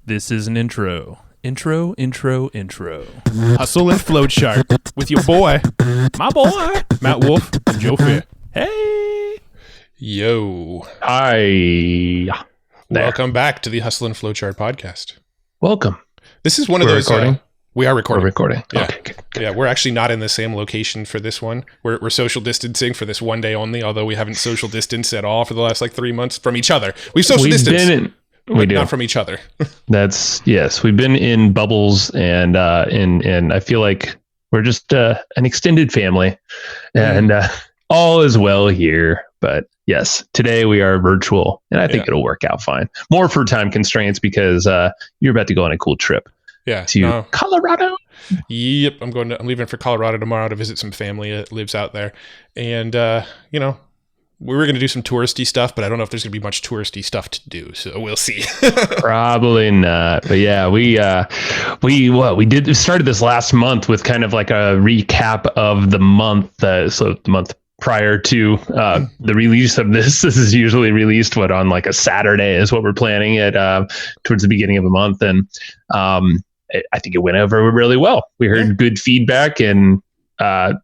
This is an intro. Intro. Hustle and Flowchart with your boy, my boy, Matt Wolf and Joe Fier. Hey. Yo. Hi. Welcome back to the Hustle and Flowchart podcast. Welcome. This is one of those... recording? We are recording. We're recording. Yeah. Okay, good. Yeah, we're actually not in the same location for this one. We're social distancing for this one day only, although we haven't social distanced at all for the last 3 months from each other. We've social distanced. We do. Not from each other. Yes. We've been in bubbles and I feel like we're just an extended family and all is well here. But yes, today we are virtual and I think it'll work out fine. More for time constraints because you're about to go on a cool trip. Yeah. To Colorado. Yep. I'm leaving for Colorado tomorrow to visit some family that lives out there. And, we were going to do some touristy stuff, but I don't know if there's going to be much touristy stuff to do. So we'll see. Probably not. But yeah, we started this last month with kind of like a recap of the month. So the month prior to the release of this is usually released on like a Saturday is what we're planning it towards the beginning of the month. And I think it went over really well. We heard good feedback and I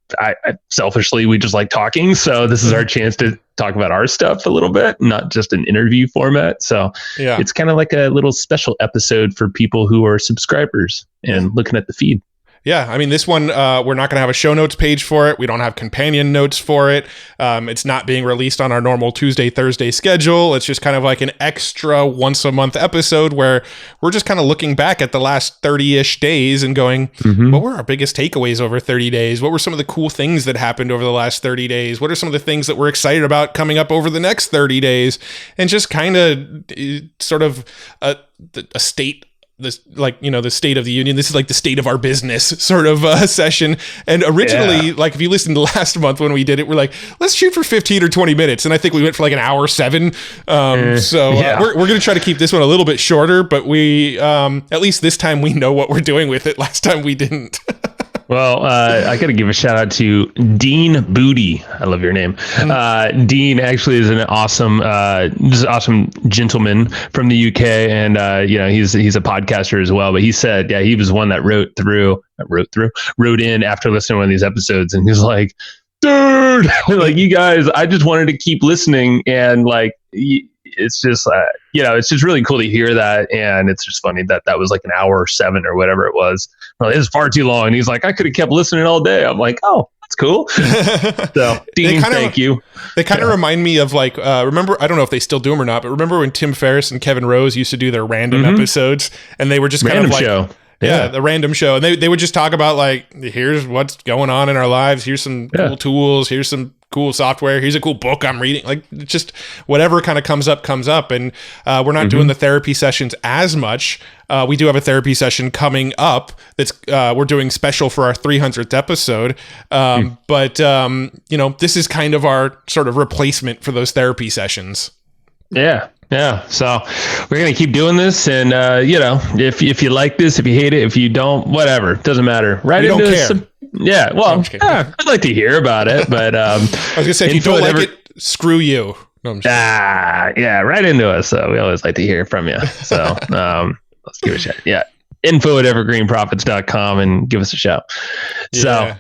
selfishly, we just like talking. So this is our chance to talk about our stuff a little bit, not just an interview format. So it's kind of like a little special episode for people who are subscribers and looking at the feed. Yeah, I mean, this one, we're not going to have a show notes page for it. We don't have companion notes for it. It's not being released on our normal Tuesday, Thursday schedule. It's just kind of like an extra once a month episode where we're just kind of looking back at the last 30-ish days and going, what were our biggest takeaways over 30 days? What were some of the cool things that happened over the last 30 days? What are some of the things that we're excited about coming up over the next 30 days? And just kind of sort of a state the state of the union. This is like the state of our business sort of session. And originally, if you listened to last month when we did it, we're like, let's shoot for 15 or 20 minutes. And I think we went for like an hour 7. We're going to try to keep this one a little bit shorter, but we, at least this time we know what we're doing with it. Last time we didn't. Well, I got to give a shout out to Dean Booty. I love your name. Dean actually is an awesome gentleman from the UK, and he's a podcaster as well. But he said, he was one that wrote in after listening to one of these episodes, and he's like, dude, like you guys, I just wanted to keep listening, and like it's just it's just really cool to hear that, and it's just funny that was like an hour 7 or whatever it was. Well, it was far too long, and he's like, I could have kept listening all day. I'm like, oh, that's cool. So Dean, thank you. They kind of remind me of like remember, I don't know if they still do them or not, but remember when Tim Ferriss and Kevin Rose used to do their random episodes, and they were just kind of like show. Yeah, the random show. And they would just talk about like, here's what's going on in our lives. Here's some cool tools. Here's some cool software. Here's a cool book I'm reading. Like just whatever kind of comes up. And we're not doing the therapy sessions as much. We do have a therapy session coming up that's we're doing special for our 300th episode. But this is kind of our sort of replacement for those therapy sessions. Yeah. So we're going to keep doing this. And, if you like this, if you hate it, if you don't, whatever, it doesn't matter. Right. Don't care. I'd like to hear about it. But I was going to say, if you don't like it, screw you. No, right into us. So we always like to hear from you. So let's give it a shot. Yeah. info@evergreenprofits.com and give us a shout. So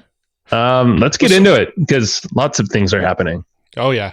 let's get into it because lots of things are happening. Oh, yeah.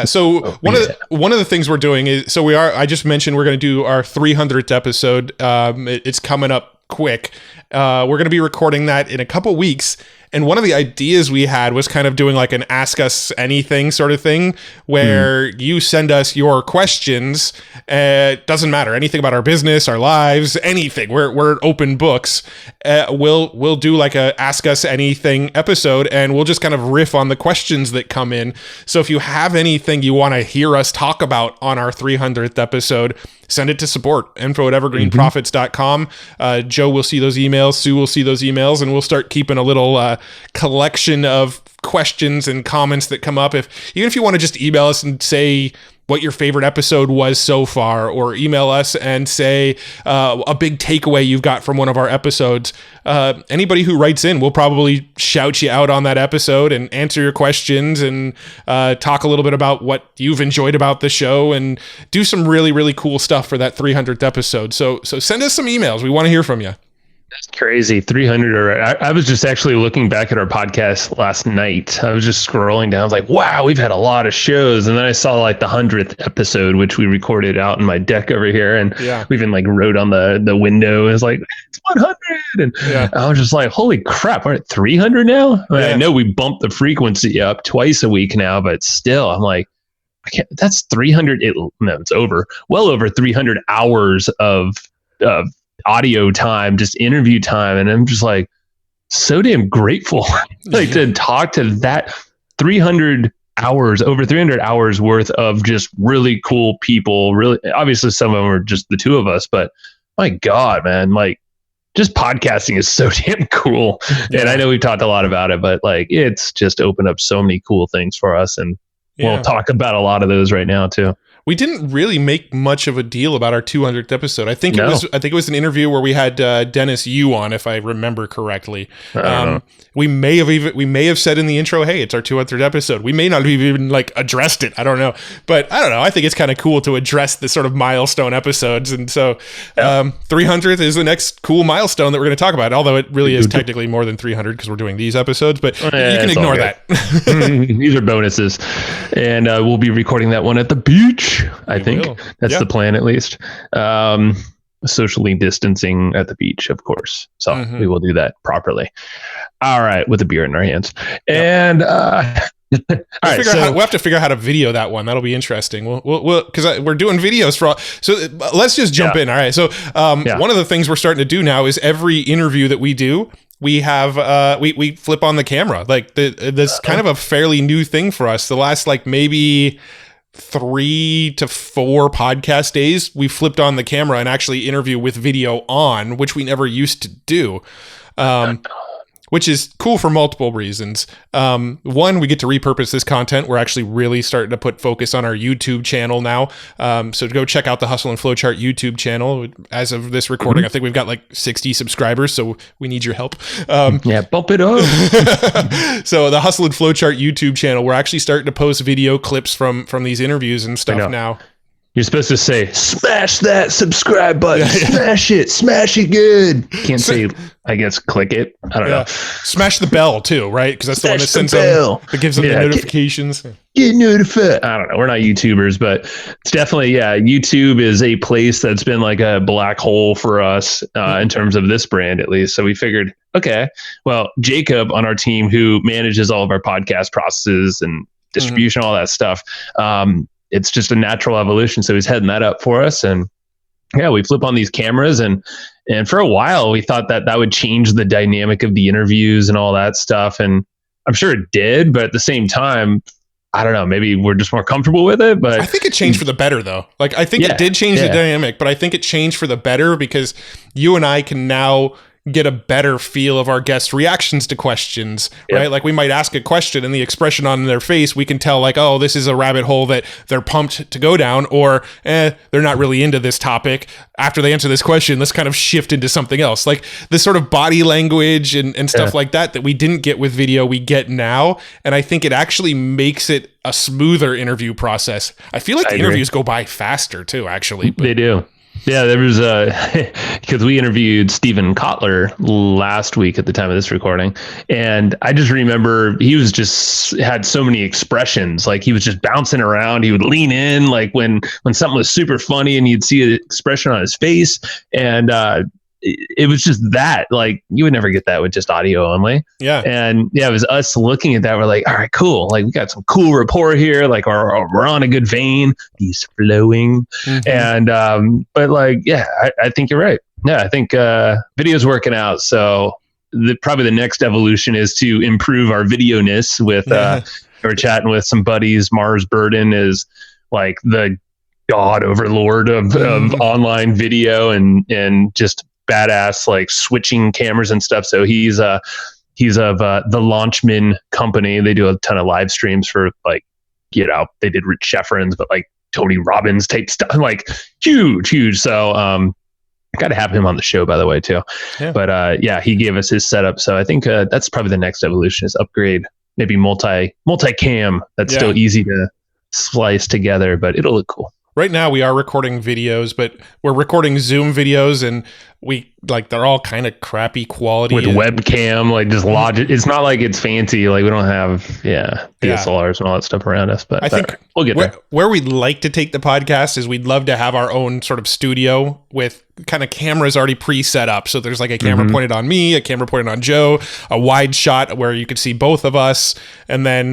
So one of the things we're doing is, I just mentioned we're going to do our 300th episode. It's coming up quick. We're going to be recording that in a couple weeks. And one of the ideas we had was kind of doing like an Ask Us Anything sort of thing where you send us your questions. It doesn't matter anything about our business, our lives, anything. We're open books. We'll do like a Ask Us Anything episode and we'll just kind of riff on the questions that come in. So if you have anything you want to hear us talk about on our 300th episode, send it to support, info@evergreenprofits.com. Joe will see those emails. Sue will see those emails, and we'll start keeping a little collection of questions and comments that come up. Even if you want to just email us and say what your favorite episode was so far, or email us and say a big takeaway you've got from one of our episodes. Anybody who writes in, we'll probably shout you out on that episode and answer your questions and talk a little bit about what you've enjoyed about the show and do some really, really cool stuff for that 300th episode. So send us some emails. We want to hear from you. That's crazy. 300. I was just actually looking back at our podcast last night. I was just scrolling down. I was like, wow, we've had a lot of shows. And then I saw like the 100th episode, which we recorded out in my deck over here. And we even like wrote on the window. It was like, it's 100. And I was just like, holy crap, we're at 300 now? I know we bumped the frequency up twice a week now, but still, I'm like, that's 300. It's over. Well over 300 hours of audio time, just interview time, and I'm just like so damn grateful to talk to that 300 hours, over 300 hours worth of just really cool people. Really, obviously some of them are just the two of us, but my God, man, like just podcasting is so damn cool. And I know we've talked a lot about it, but like it's just opened up so many cool things for us, and we'll talk about a lot of those right now too. We didn't really make much of a deal about our 200th episode. I think it was an interview where we had Dennis Yu on, if I remember correctly. We may have said in the intro, "Hey, it's our 200th episode." We may not have even like addressed it. I don't know, but I don't know. I think it's kind of cool to address the sort of milestone episodes, and so 300th is the next cool milestone that we're going to talk about. Although it really is technically more than 300 because we're doing these episodes, but you can ignore that. These are bonuses, and we'll be recording that one at the beach. I think that's the plan, at least. Socially distancing at the beach, of course. So we will do that properly. All right, with a beer in our hands. And all right, we'll have to figure out how to video that one. That'll be interesting. We'll because we're doing videos for all. So let's just jump in. All right. So one of the things we're starting to do now is every interview that we do, we have we flip on the camera. Like this kind of a fairly new thing for us. The last like maybe 3 to 4 podcast days, we flipped on the camera and actually interview with video on, which we never used to do. Which is cool for multiple reasons. One, we get to repurpose this content. We're actually really starting to put focus on our YouTube channel now. So go check out the Hustle and Flowchart YouTube channel. As of this recording, I think we've got like 60 subscribers, so we need your help. Bump it up. So the Hustle and Flowchart YouTube channel, we're actually starting to post video clips from these interviews and stuff now. You're supposed to say, smash that subscribe button. Smash it good. Can't say, I guess, click it. I don't know. Smash the bell too, right? Because that's the one that sends them, that gives them the notifications. Get notified. I don't know. We're not YouTubers, but it's definitely, YouTube is a place that's been like a black hole for us in terms of this brand, at least. So we figured, okay, well, Jacob on our team, who manages all of our podcast processes and distribution, all that stuff, it's just a natural evolution. So he's heading that up for us. And we flip on these cameras and for a while we thought that would change the dynamic of the interviews and all that stuff. And I'm sure it did, but at the same time, I don't know, maybe we're just more comfortable with it, but I think it changed for the better though. Like I think it did change the dynamic, but I think it changed for the better because you and I can now get a better feel of our guests' reactions to questions, right? Like we might ask a question and the expression on their face, we can tell like, oh, this is a rabbit hole that they're pumped to go down, or they're not really into this topic. After they answer this question, let's kind of shift into something else. Like this sort of body language and stuff like that we didn't get with video, we get now. And I think it actually makes it a smoother interview process. I feel like the interviews go by faster too, actually. But they do. Yeah, there was because we interviewed Stephen Kotler last week at the time of this recording. And I just remember he was just had so many expressions. Like he was just bouncing around. He would lean in like when something was super funny and you'd see an expression on his face. And it was just that, like, you would never get that with just audio only. Yeah. And it was us looking at that. We're like, all right, cool. Like we got some cool rapport here. Like we're on a good vein. He's flowing. And, but like, I think you're right. Yeah. I think, video's working out. So probably the next evolution is to improve our video-ness with, we're chatting with some buddies. Mars Burden is like the god overlord of online video and just badass like switching cameras and stuff. So he's He's of the Launchman company. They do a ton of live streams for like, they did Rich Sheffrin's, but like Tony Robbins type stuff, like huge. So got to have him on the show, by the way, too. Yeah. But he gave us his setup. So I think that's probably the next evolution is upgrade, maybe multi-cam that's still easy to splice together, but it'll look cool. Right now we are recording videos, but we're recording Zoom videos and they're all kind of crappy quality with webcam, like just logic. It's not like it's fancy. Like we don't have DSLRs and all that stuff around us, but I think we'll get there. Where we'd like to take the podcast is we'd love to have our own sort of studio with kind of cameras already pre-set up. So there's like a camera pointed on me, a camera pointed on Joe, a wide shot where you could see both of us, and then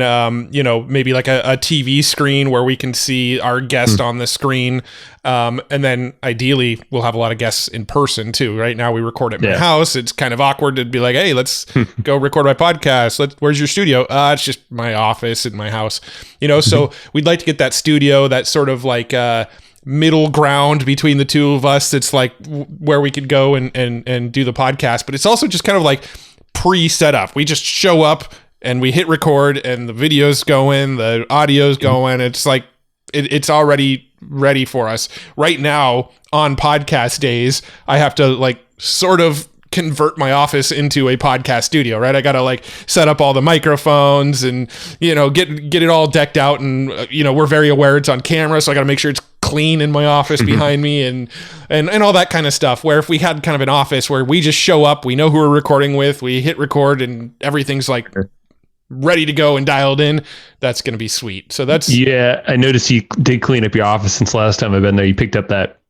maybe like a TV screen where we can see our guest on the screen. And then ideally we'll have a lot of guests in person too. Right now we record at my house. It's kind of awkward to be like, hey, let's go record my podcast. Where's your studio? It's just my office in my house. So we'd like to get that studio, that sort of like middle ground between the two of us. That's like where we could go and do the podcast. But it's also just kind of like pre-set up. We just show up and we hit record and the video's going, the audio's going. It's like, it's already ready for us. Right now on podcast days, I have to like sort of convert my office into a podcast studio, right? I got to like set up all the microphones and, get it all decked out. And, we're very aware it's on camera. So I got to make sure it's clean in my office behind me and all that kind of stuff. Where if we had kind of an office where we just show up, we know who we're recording with, we hit record and everything's like ready to go and dialed in, that's going to be sweet. So that's... Yeah, I noticed you did clean up your office since last time I've been there. You picked up that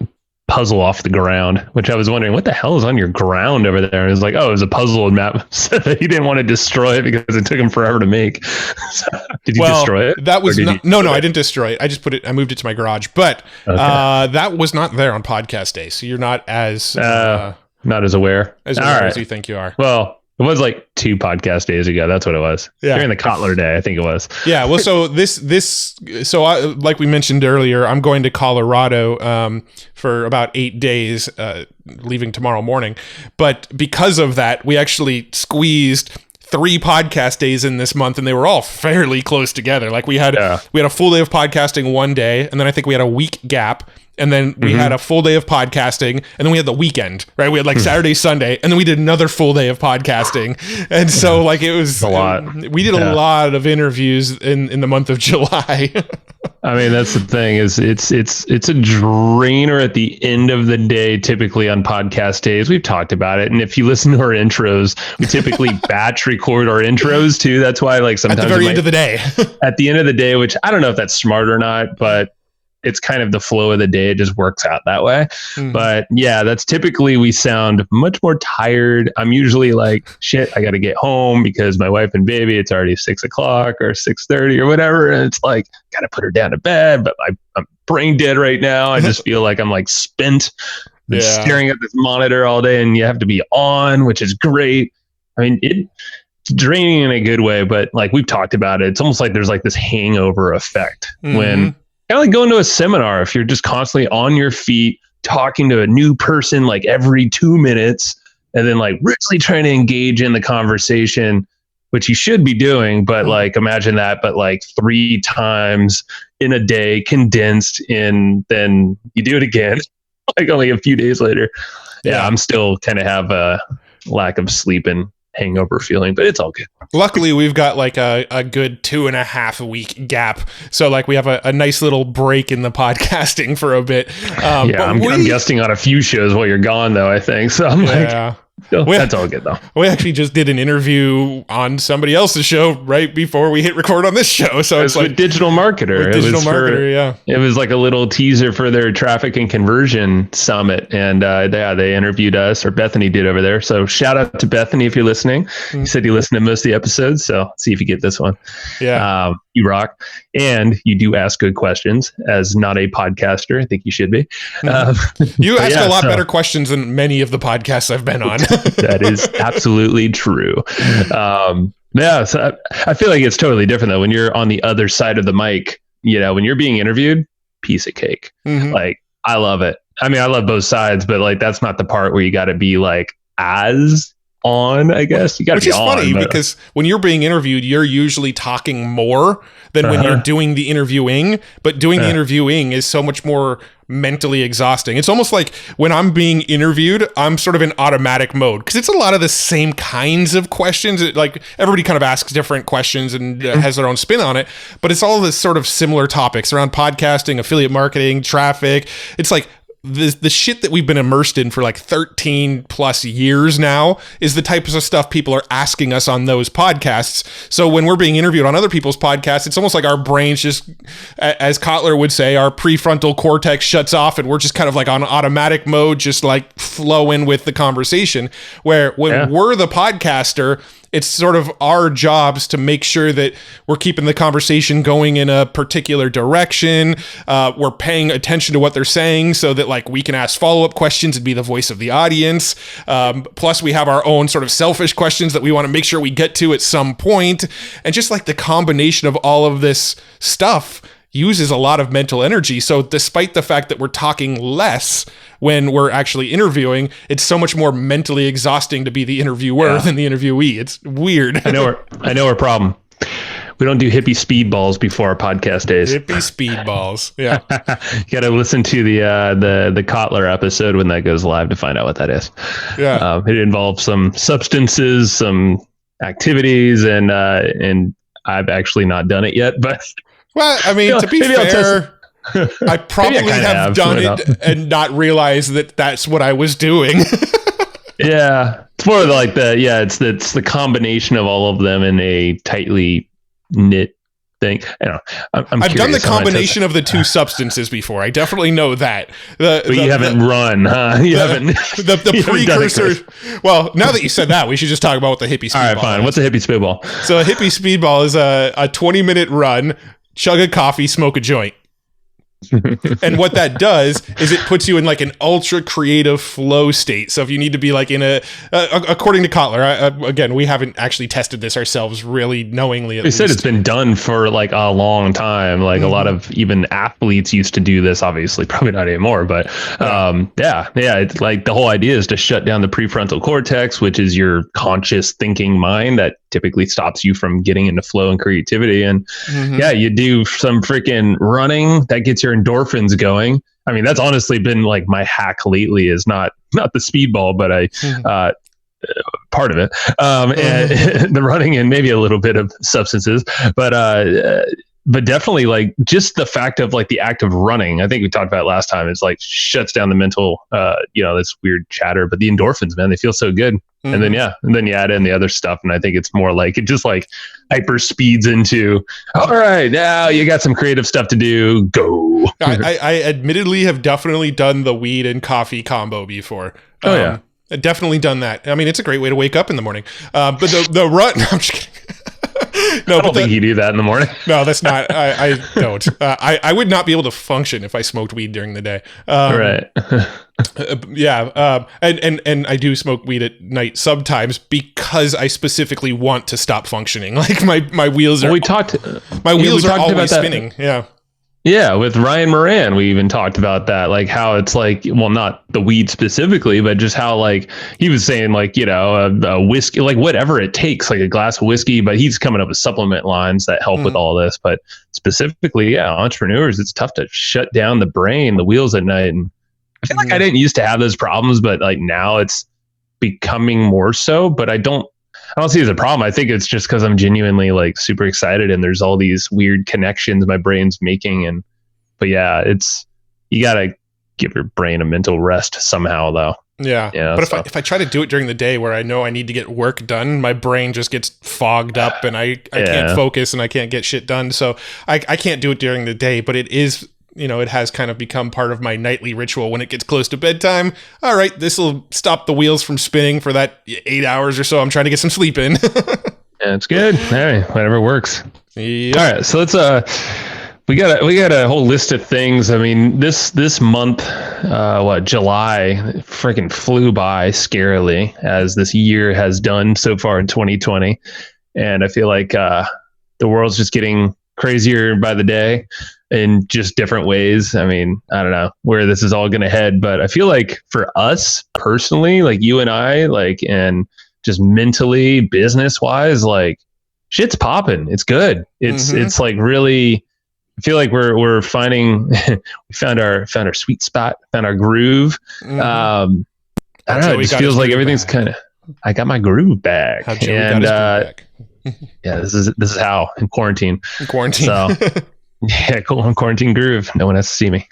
puzzle off the ground, which I was wondering, what the hell is on your ground over there? And it was like, it was a puzzle, and Matt said that he didn't want to destroy it because it took him forever to make. So, did you destroy it? That was not... No, I didn't destroy it. I just I moved it to my garage. But that was not there on podcast day. So you're not as... not as aware. As you think you are. Well... It was like 2 podcast days ago. That's what it was. Yeah. During the Kotler day, I think it was. Yeah. Well, so like we mentioned earlier, I'm going to Colorado for about 8 days, leaving tomorrow morning. But because of that, we actually squeezed 3 podcast days in this month, and they were all fairly close together. Like we had a full day of podcasting one day, and then I think we had a week gap. And then we had a full day of podcasting, and then we had the weekend, right? We had like Saturday, Sunday, and then we did another full day of podcasting. And so like it was a lot. We did a lot of interviews in the month of July. I mean, that's the thing is it's a drainer at the end of the day, typically on podcast days. We've talked about it. And if you listen to our intros, we typically batch record our intros too. That's why like sometimes at the very end of the day, which I don't know if that's smart or not, but it's kind of the flow of the day. It just works out that way. But yeah, that's typically we sound much more tired. I'm usually like, shit, I got to get home because my wife and baby, it's already 6:00 or 6:30 or whatever. And it's like, got to put her down to bed, but I'm brain dead right now. I just feel like I'm like spent staring at this monitor all day, and you have to be on, which is great. I mean, it's draining in a good way, but like we've talked about it, it's almost like there's like this hangover effect when kind of like going to a seminar. If you're just constantly on your feet talking to a new person like every 2 minutes, and then like really trying to engage in the conversation, which you should be doing, but like imagine that, but like 3 times in a day condensed in, then you do it again, like only a few days later. Yeah, I'm still kind of have a lack of sleep and hangover feeling, but it's all good. Luckily, we've got like a good 2.5 week gap, so like we have a nice little break in the podcasting for a bit. I'm guesting on a few shows while you're gone, though. I think so. I'm like, that's all good though. We actually just did an interview on somebody else's show right before we hit record on this show. So it's like digital marketer. It was like a little teaser for their traffic and conversion summit, and they interviewed us, or Bethany did over there. So shout out to Bethany if you're listening. You said you listened to most of the episodes, so let's see if you get this one. Yeah, you rock, and you do ask good questions. As not a podcaster, I think you should be. You ask a lot better questions than many of the podcasts I've been on. That is absolutely true. So I feel like it's totally different though when you're on the other side of the mic. When you're being interviewed, piece of cake. Like I love it. I mean, I love both sides, but like that's not the part where you got to be like as on, I guess. You got to Which be is on. funny but- because when you're being interviewed, you're usually talking more than when you're doing the interviewing. But doing the interviewing is so much more mentally exhausting. It's almost like when I'm being interviewed, I'm sort of in automatic mode because it's a lot of the same kinds of questions. Like everybody kind of asks different questions and has their own spin on it, but it's all this sort of similar topics around podcasting, affiliate marketing, traffic. It's like the shit that we've been immersed in for like 13 plus years now is the types of stuff people are asking us on those podcasts. So when we're being interviewed on other people's podcasts, it's almost like our brains just, as Kotler would say, our prefrontal cortex shuts off and we're just kind of like on automatic mode, just like flowing with the conversation. Where when we're the podcaster, it's sort of our jobs to make sure that we're keeping the conversation going in a particular direction. We're paying attention to what they're saying so that like we can ask follow-up questions and be the voice of the audience. Plus we have our own sort of selfish questions that we want to make sure we get to at some point. And just like the combination of all of this stuff uses a lot of mental energy. So despite the fact that we're talking less when we're actually interviewing, it's so much more mentally exhausting to be the interviewer than the interviewee. It's weird. I know our problem. We don't do hippie speedballs before our podcast days. Hippie speedballs. Yeah. You got to listen to the Kotler episode when that goes live to find out what that is. Yeah. It involves some substances, some activities, and I've actually not done it yet, but Well, I mean, to be fair, I probably have done it and not realized that that's what I was doing. Yeah, it's more like it's the combination of all of them in a tightly knit thing. I don't know. I've done the combination of the two substances before. I definitely know that. But you haven't run, huh? You haven't. The precursor. Well, now that you said that, we should just talk about what the hippie speedball All right, fine. is. What's a hippie speedball? So a hippie speedball is a 20-minute run, chug a coffee, smoke a joint. And what that does is it puts you in like an ultra creative flow state. So if you need to be like in according to Kotler, again, we haven't actually tested this ourselves really knowingly. They said it's been done for like a long time. Like a lot of even athletes used to do this, obviously probably not anymore, but it's like the whole idea is to shut down the prefrontal cortex, which is your conscious thinking mind that typically stops you from getting into flow and creativity. And you do some freaking running that gets your endorphins going. I mean, that's honestly been like my hack lately, is not the speedball, but part of it, and the running and maybe a little bit of substances, but definitely like just the fact of like the act of running. I think we talked about it last time. It's like shuts down the mental, this weird chatter, but the endorphins, man, they feel so good. And then you add in the other stuff. And I think it's more like it just like hyper speeds into, all right, now you got some creative stuff to do. Go. I admittedly have definitely done the weed and coffee combo before. I've definitely done that. I mean, it's a great way to wake up in the morning. But the run, no, I'm just kidding. No, I don't think you do that in the morning. No, that's not. I don't. I would not be able to function if I smoked weed during the day. Right. And I do smoke weed at night sometimes because I specifically want to stop functioning. Like my wheels are. My wheels are always spinning. Yeah. Yeah, with Ryan Moran, we even talked about that, like how it's like, well, not the weed specifically, but just how like he was saying, like, a whiskey, like whatever it takes, like a glass of whiskey, but he's coming up with supplement lines that help with all this. But specifically, entrepreneurs, it's tough to shut down the brain, the wheels at night. And I feel like I didn't used to have those problems, but like now it's becoming more so. But I don't see it as a problem. I think it's just because I'm genuinely like super excited and there's all these weird connections my brain's making. But you got to give your brain a mental rest somehow though. Yeah. But if I try to do it during the day where I know I need to get work done, my brain just gets fogged up and I can't focus and I can't get shit done. So I can't do it during the day, but it is, it has kind of become part of my nightly ritual when it gets close to bedtime. All right, this will stop the wheels from spinning for that 8 hours or so I'm trying to get some sleep in. Yeah, it's good. Hey, whatever works. Yep. All right, so let's we got a whole list of things. I mean, this month, July freaking flew by scarily, as this year has done so far in 2020. And I feel like the world's just getting crazier by the day in just different ways. I mean, I don't know where this is all going to head, but I feel like for us personally, like you and I, like, and just mentally, business wise, like shit's popping. It's good. It's like really, I feel like we're finding, we found our sweet spot, found our groove. I don't know. It just feels like everything's kind of, I got my groove back. How Joey got his groove back. Yeah, this is how in quarantine. So yeah, cool. In quarantine groove. No one has to see me.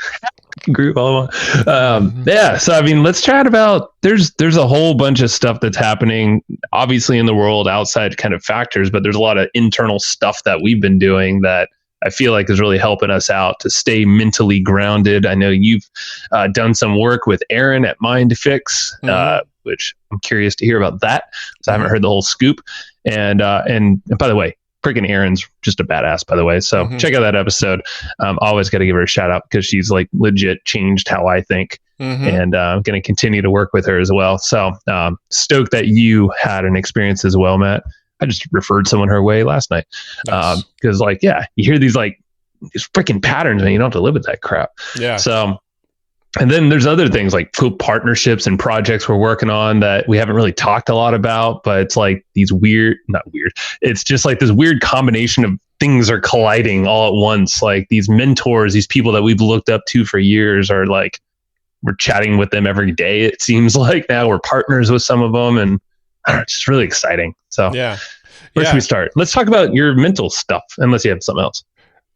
Groove all I want. Yeah. So I mean, let's chat about. There's a whole bunch of stuff that's happening, obviously in the world outside kind of factors, but there's a lot of internal stuff that we've been doing that I feel like is really helping us out to stay mentally grounded. I know you've done some work with Aaron at MindFix, which I'm curious to hear about that. So I haven't heard the whole scoop. And by the way, freaking Aaron's just a badass, by the way. So check out that episode. Always got to give her a shout out because she's like legit changed how I think. And I'm going to continue to work with her as well. So stoked that you had an experience as well, Matt. I just referred someone her way last night. Because like, yeah, you hear these freaking patterns, man. You don't have to live with that crap. Yeah. So, and then there's other things like cool partnerships and projects we're working on that we haven't really talked a lot about, but it's like these it's just like this weird combination of things are colliding all at once. Like these mentors, these people that we've looked up to for years are like, we're chatting with them every day. It seems like now we're partners with some of them, and I don't know, it's just really exciting. So where should we start? Let's talk about your mental stuff, unless you have something else.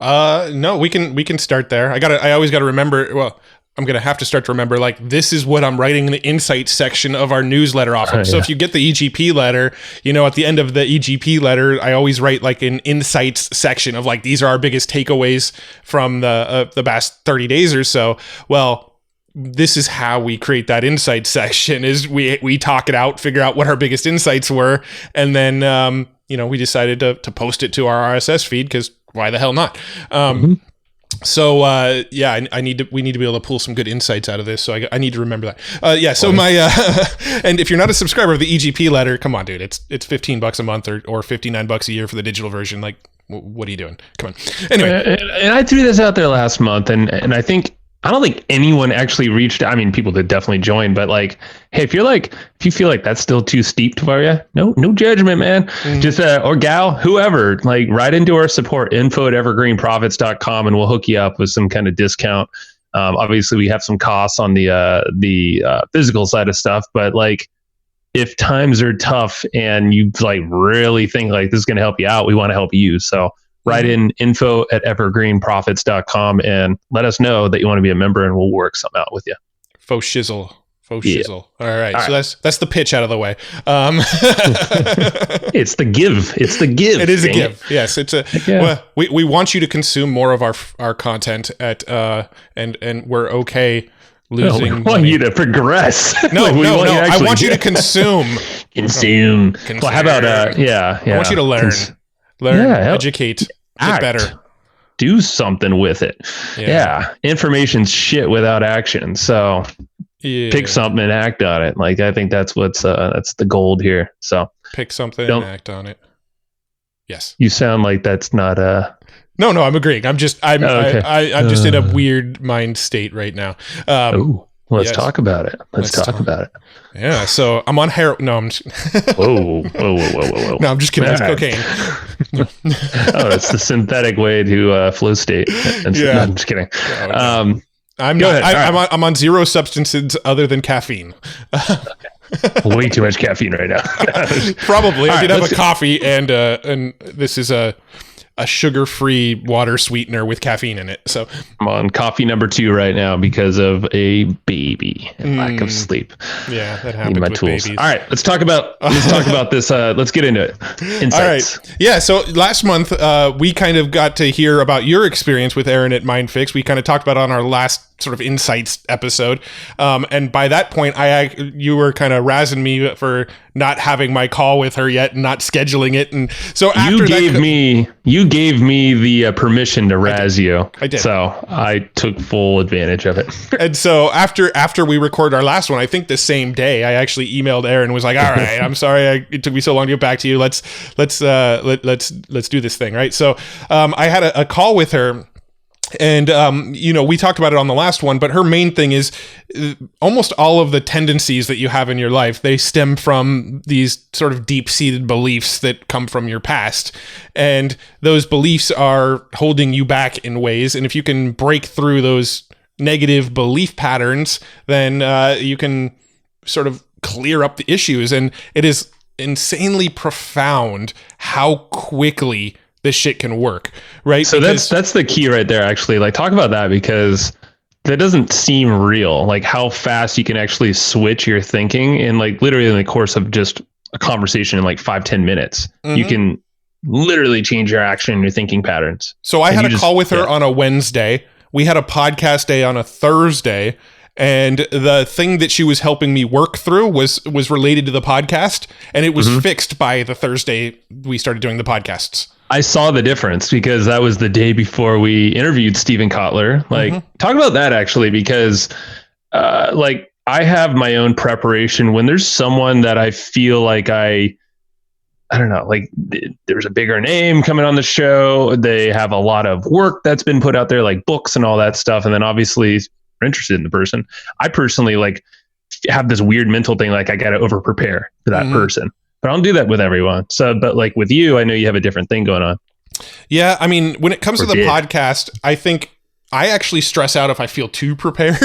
No, we can start there. I always got to remember, well, I'm going to have to start to remember, like, this is what I'm writing in the insights section of our newsletter often. So if you get the EGP letter, you know, at the end of the EGP letter, I always write like an insights section of like, these are our biggest takeaways from the past 30 days or so. Well, this is how we create that insight section is we talk it out, figure out what our biggest insights were. And then, you know, we decided to post it to our RSS feed because why the hell not? So, we need to be able to pull some good insights out of this. So I need to remember that. So and if you're not a subscriber of the EGP letter, come on, dude, it's $15 a month or $59 a year for the digital version. Like, what are you doing? Come on. Anyway. And I threw this out there last month and I don't think anyone actually reached. I mean, people did definitely join, but like, hey, if you feel like that's still too steep for you, no judgment, man. Just or gal, whoever, like, write into our support info@evergreenprofits.com and we'll hook you up with some kind of discount. Obviously, we have some costs on the physical side of stuff, but like, if times are tough and you like really think like this is going to help you out, we want to help you. So. Write in info@evergreenprofits.com and let us know that you want to be a member and we'll work something out with you. Faux shizzle. All right. So that's the pitch out of the way. It's the give. It is a give. Yes. It's well, we want you to consume more of our content and we're okay losing. We want you to progress. No. I want you to consume. Consume. Well, how about I want you to learn. Educate, get better, do something with it. Information's shit without action. So pick something and act on it. Like, I think that's that's the gold here. So pick something and act on it. Yes. You sound like that's not No, I'm agreeing. I'm just in a weird mind state right now. Let's talk about it. Let's talk about it. Yeah, so I'm on heroin. No, I'm just whoa. No, I'm just kidding. It's cocaine. It's the synthetic way to flow state. No, I'm just kidding. I'm on zero substances other than caffeine. Way too much caffeine right now. Probably. I did have a coffee and this is a sugar-free water sweetener with caffeine in it. So I'm on coffee number 2 right now because of a baby and lack of sleep. Yeah, that happens with babies. All right, let's talk about this. Let's get into it. Insights. All right. Yeah, so last month we kind of got to hear about your experience with Aaron at MindFix. We kind of talked about it on our last sort of insights episode. And by that point, you were kind of razzing me for not having my call with her yet and not scheduling it. And so after you gave me the permission to razz you. I did. So I took full advantage of it. And so after we recorded our last one, I think the same day, I actually emailed Aaron and was like, all right, I'm sorry it took me so long to get back to you. Let's do this thing. Right. So I had a call with her. And, we talked about it on the last one, but her main thing is almost all of the tendencies that you have in your life, they stem from these sort of deep-seated beliefs that come from your past. And those beliefs are holding you back in ways. And if you can break through those negative belief patterns, then you can sort of clear up the issues. And it is insanely profound how quickly this shit can work, right? So that's the key right there, actually. Like, talk about that, because that doesn't seem real. Like, how fast you can actually switch your thinking in, like, literally in the course of just a conversation in like 5-10 minutes. Mm-hmm. You can literally change your action and your thinking patterns. So I had a call with her on a Wednesday. We had a podcast day on a Thursday. And the thing that she was helping me work through was related to the podcast, and it was fixed by the Thursday we started doing the podcasts. I saw the difference because that was the day before we interviewed Steven Kotler. Like, talk about that, actually, because like, I have my own preparation when there's someone that I feel like I don't know, like, there's a bigger name coming on the show. They have a lot of work that's been put out there, like books and all that stuff. And then obviously we're interested in the person. I personally like have this weird mental thing, like I got to over prepare for that person. But I don't do that with everyone. So, but like with you, I know you have a different thing going on. Yeah. I mean, when it comes to the podcast, I think I actually stress out if I feel too prepared.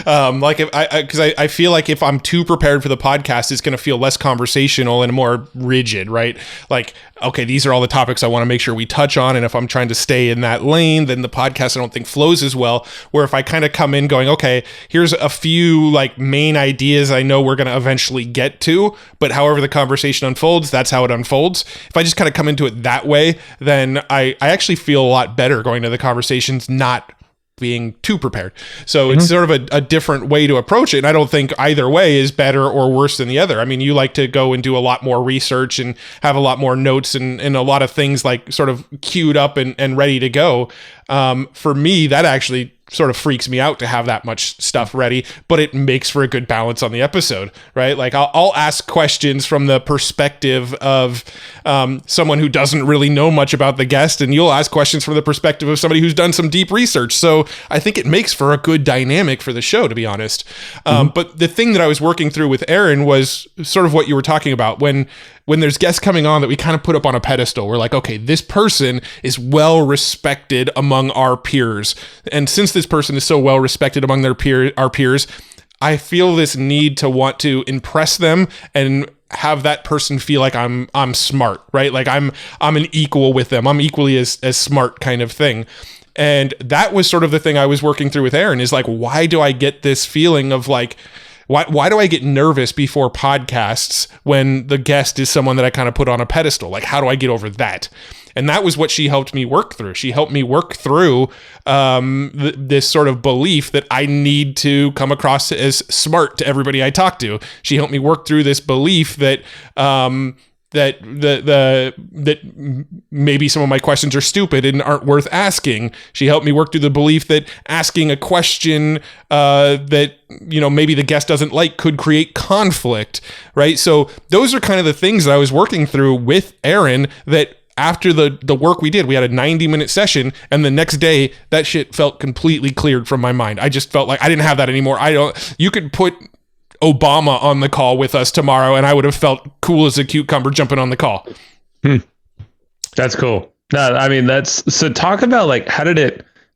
Like, if because I feel like if I'm too prepared for the podcast, it's going to feel less conversational and more rigid, right? Like, okay, these are all the topics I want to make sure we touch on. And if I'm trying to stay in that lane, then the podcast I don't think flows as well. Where if I kind of come in going, okay, here's a few like main ideas I know we're going to eventually get to, but however the conversation unfolds, that's how it unfolds. If I just kind of come into it that way, then I actually feel a lot better going to the conversations, not being too prepared. So it's sort of a different way to approach it. And I don't think either way is better or worse than the other. I mean, you like to go and do a lot more research and have a lot more notes and a lot of things like sort of queued up and ready to go. For me, that actually sort of freaks me out to have that much stuff ready, but it makes for a good balance on the episode, right? Like I'll ask questions from the perspective of someone who doesn't really know much about the guest, and you'll ask questions from the perspective of somebody who's done some deep research. So I think it makes for a good dynamic for the show, to be honest. But the thing that I was working through with Aaron was sort of what you were talking about. When there's guests coming on that we kind of put up on a pedestal, we're like, okay, this person is well respected among our peers. And since this person is so well respected among our peers, I feel this need to want to impress them and have that person feel like I'm smart, right? Like I'm an equal with them. I'm equally as smart kind of thing. And that was sort of the thing I was working through with Aaron, is like, why do I get this feeling of like, why do I get nervous before podcasts when the guest is someone that I kind of put on a pedestal? Like, how do I get over that? And that was what she helped me work through. She helped me work through this sort of belief that I need to come across as smart to everybody I talk to. She helped me work through this belief that that maybe some of my questions are stupid and aren't worth asking. She helped me work through the belief that asking a question that maybe the guest doesn't like could create conflict, right? So those are kind of the things that I was working through with Aaron, that after the work we did, we had a 90-minute session, and the next day that shit felt completely cleared from my mind. I just felt like I didn't have that anymore. You could put Obama on the call with us tomorrow, and I would have felt cool as a cucumber jumping on the call. That's cool. No, I mean, so talk about like,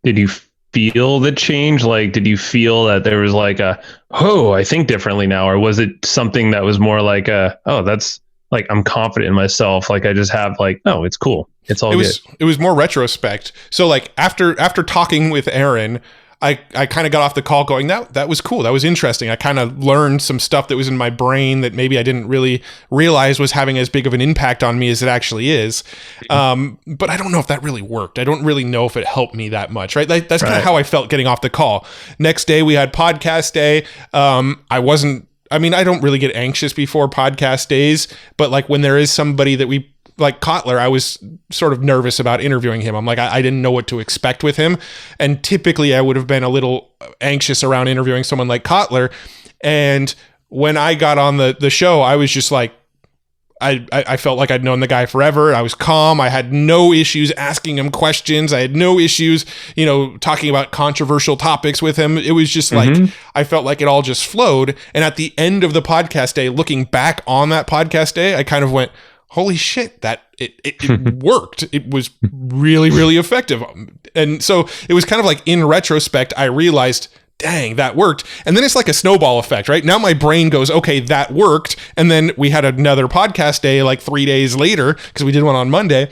did you feel the change? Like, did you feel that there was like I think differently now? Or was it something that was more like that's like, I'm confident in myself. Like I just have like, no, it's cool. It's all good. It was more retrospect. So like after talking with Aaron, I kind of got off the call going, that was cool. That was interesting. I kind of learned some stuff that was in my brain that maybe I didn't really realize was having as big of an impact on me as it actually is. But I don't know if that really worked. I don't really know if it helped me that much, right? That's kind of how I felt getting off the call. Next day we had podcast day. I don't really get anxious before podcast days, but like when there is somebody that we like Kotler, I was sort of nervous about interviewing him. I'm like, I didn't know what to expect with him. And typically I would have been a little anxious around interviewing someone like Kotler. And when I got on the show, I was just like, I felt like I'd known the guy forever. I was calm. I had no issues asking him questions. I had no issues, talking about controversial topics with him. It was just like, I felt like it all just flowed. And at the end of the podcast day, looking back on that podcast day, I kind of went, holy shit, that it worked. It was really, really effective. And so it was kind of like, in retrospect, I realized, dang, that worked. And then it's like a snowball effect, right? Now my brain goes, okay, that worked. And then we had another podcast day like 3 days later, because we did one on Monday.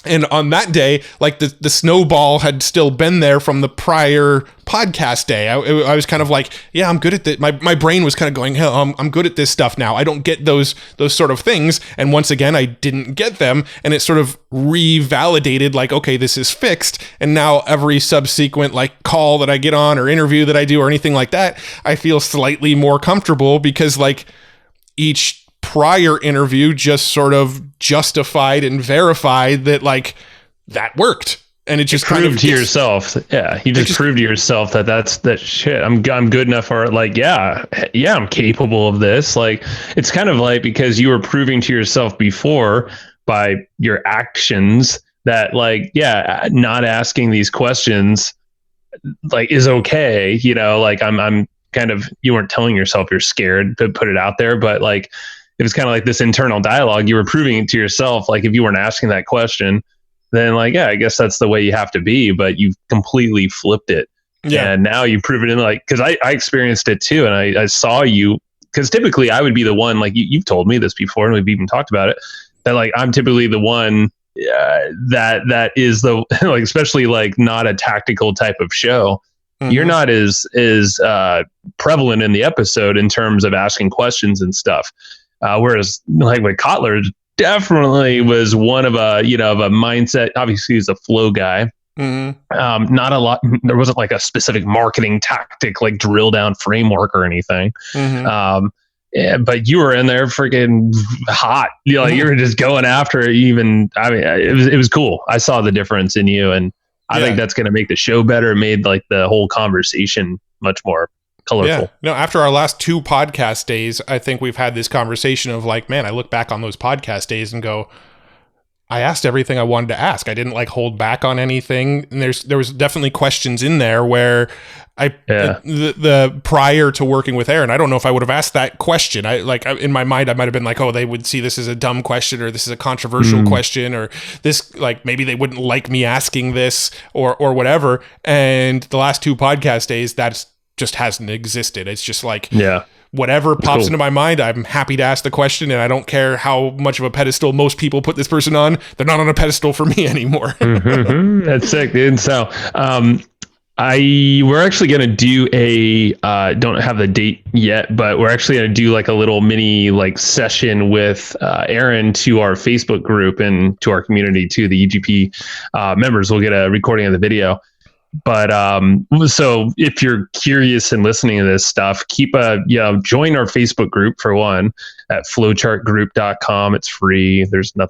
And on that day, like the snowball had still been there from the prior podcast day. I was kind of like, yeah, I'm good at that. My brain was kind of going, hell, I'm good at this stuff now. I don't get those sort of things. And once again, I didn't get them. And it sort of revalidated like, okay, this is fixed. And now every subsequent like call that I get on or interview that I do or anything like that, I feel slightly more comfortable because like each prior interview just sort of justified and verified that like that worked. And it just proved to yourself. Yeah. You just proved to yourself that shit. I'm good enough for it. Like, yeah, I'm capable of this. Like, it's kind of like, because you were proving to yourself before by your actions that like, yeah, not asking these questions like is okay. Like I'm kind of, you weren't telling yourself you're scared to put it out there, but like, it was kind of like this internal dialogue. You were proving it to yourself. Like if you weren't asking that question, then like, yeah, I guess that's the way you have to be, but you've completely flipped it. Yeah. And now you prove it in like, cause I experienced it too. And I saw you, cause typically I would be the one, like you've told me this before and we've even talked about it, that like, I'm typically the one that is the, like, especially like not a tactical type of show. You're not as prevalent in the episode in terms of asking questions and stuff. Whereas like with Kotler definitely was one of a mindset. Obviously he's a flow guy. Not a lot. There wasn't like a specific marketing tactic, like drill down framework or anything. Yeah, but you were in there freaking hot. You were just going after it. It was cool. I saw the difference in you, and I think that's going to make the show better. It made like the whole conversation much more colorful. Yeah. No, after our last 2 podcast days, I think we've had this conversation of like, man, I look back on those podcast days and go, I asked everything I wanted to ask. I didn't like hold back on anything. And there was definitely questions in there where the prior to working with Aaron, I don't know if I would have asked that question. In my mind, I might've been like, oh, they would see this as a dumb question, or this is a controversial question, or this, like, maybe they wouldn't like me asking this or whatever. And the last 2 podcast days, that's just hasn't existed. It's just like, whatever pops into my mind, I'm happy to ask the question, and I don't care how much of a pedestal most people put this person on. They're not on a pedestal for me anymore. That's sick, dude. So we're actually going to do don't have the date yet, but we're actually going to do like a little mini like session with Aaron to our Facebook group and to our community, to the EGP members. We'll get a recording of the video. But so if you're curious and listening to this stuff, join our Facebook group for one at flowchartgroup.com. It's free. There's not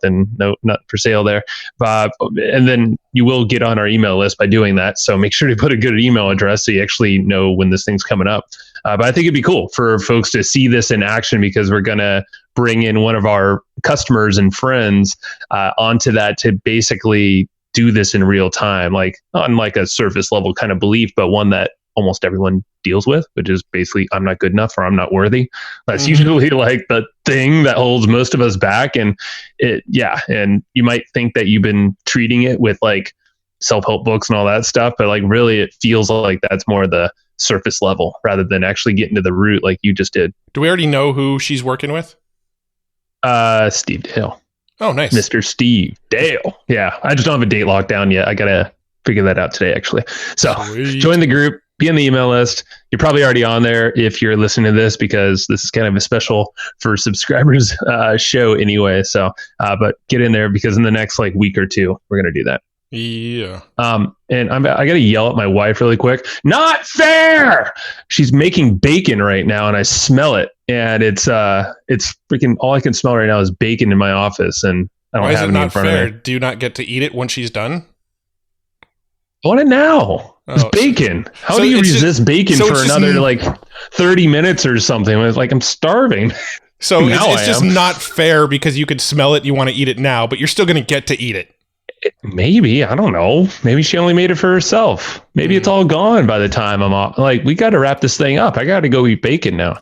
for sale there. And then you will get on our email list by doing that. So make sure to put a good email address so you actually know when this thing's coming up. But I think it'd be cool for folks to see this in action, because we're going to bring in one of our customers and friends onto that to basically do this in real time, like on like a surface level kind of belief, but one that almost everyone deals with, which is basically, I'm not good enough or I'm not worthy. That's usually like the thing that holds most of us back. And and you might think that you've been treating it with like self-help books and all that stuff, but like really it feels like that's more the surface level rather than actually getting to the root like you just did. Do we already know who she's working with? Steve Dale. Oh, nice. Mr. Steve Dale. Yeah. I just don't have a date locked down yet. I got to figure that out today, actually. So join the group, be on the email list. You're probably already on there if you're listening to this, because this is kind of a special for subscribers show anyway. So, but get in there, because in the next like week or 2, we're going to do that. Yeah. And I got to yell at my wife really quick. Not fair. She's making bacon right now, and I smell it, and it's freaking, all I can smell right now is bacon in my office, and I don't have any in front of me. Do you not get to eat it when she's done? I want it now. It's bacon. How do you resist bacon for another like 30 minutes or something? It's like, I'm starving. So Now it's I just am. not fair because you could smell it, you want to eat it now, but you're still going to get to eat it. Maybe, I don't know. Maybe she only made it for herself. Maybe it's all gone by the time I'm off. Like, we got to wrap this thing up. I got to go eat bacon now.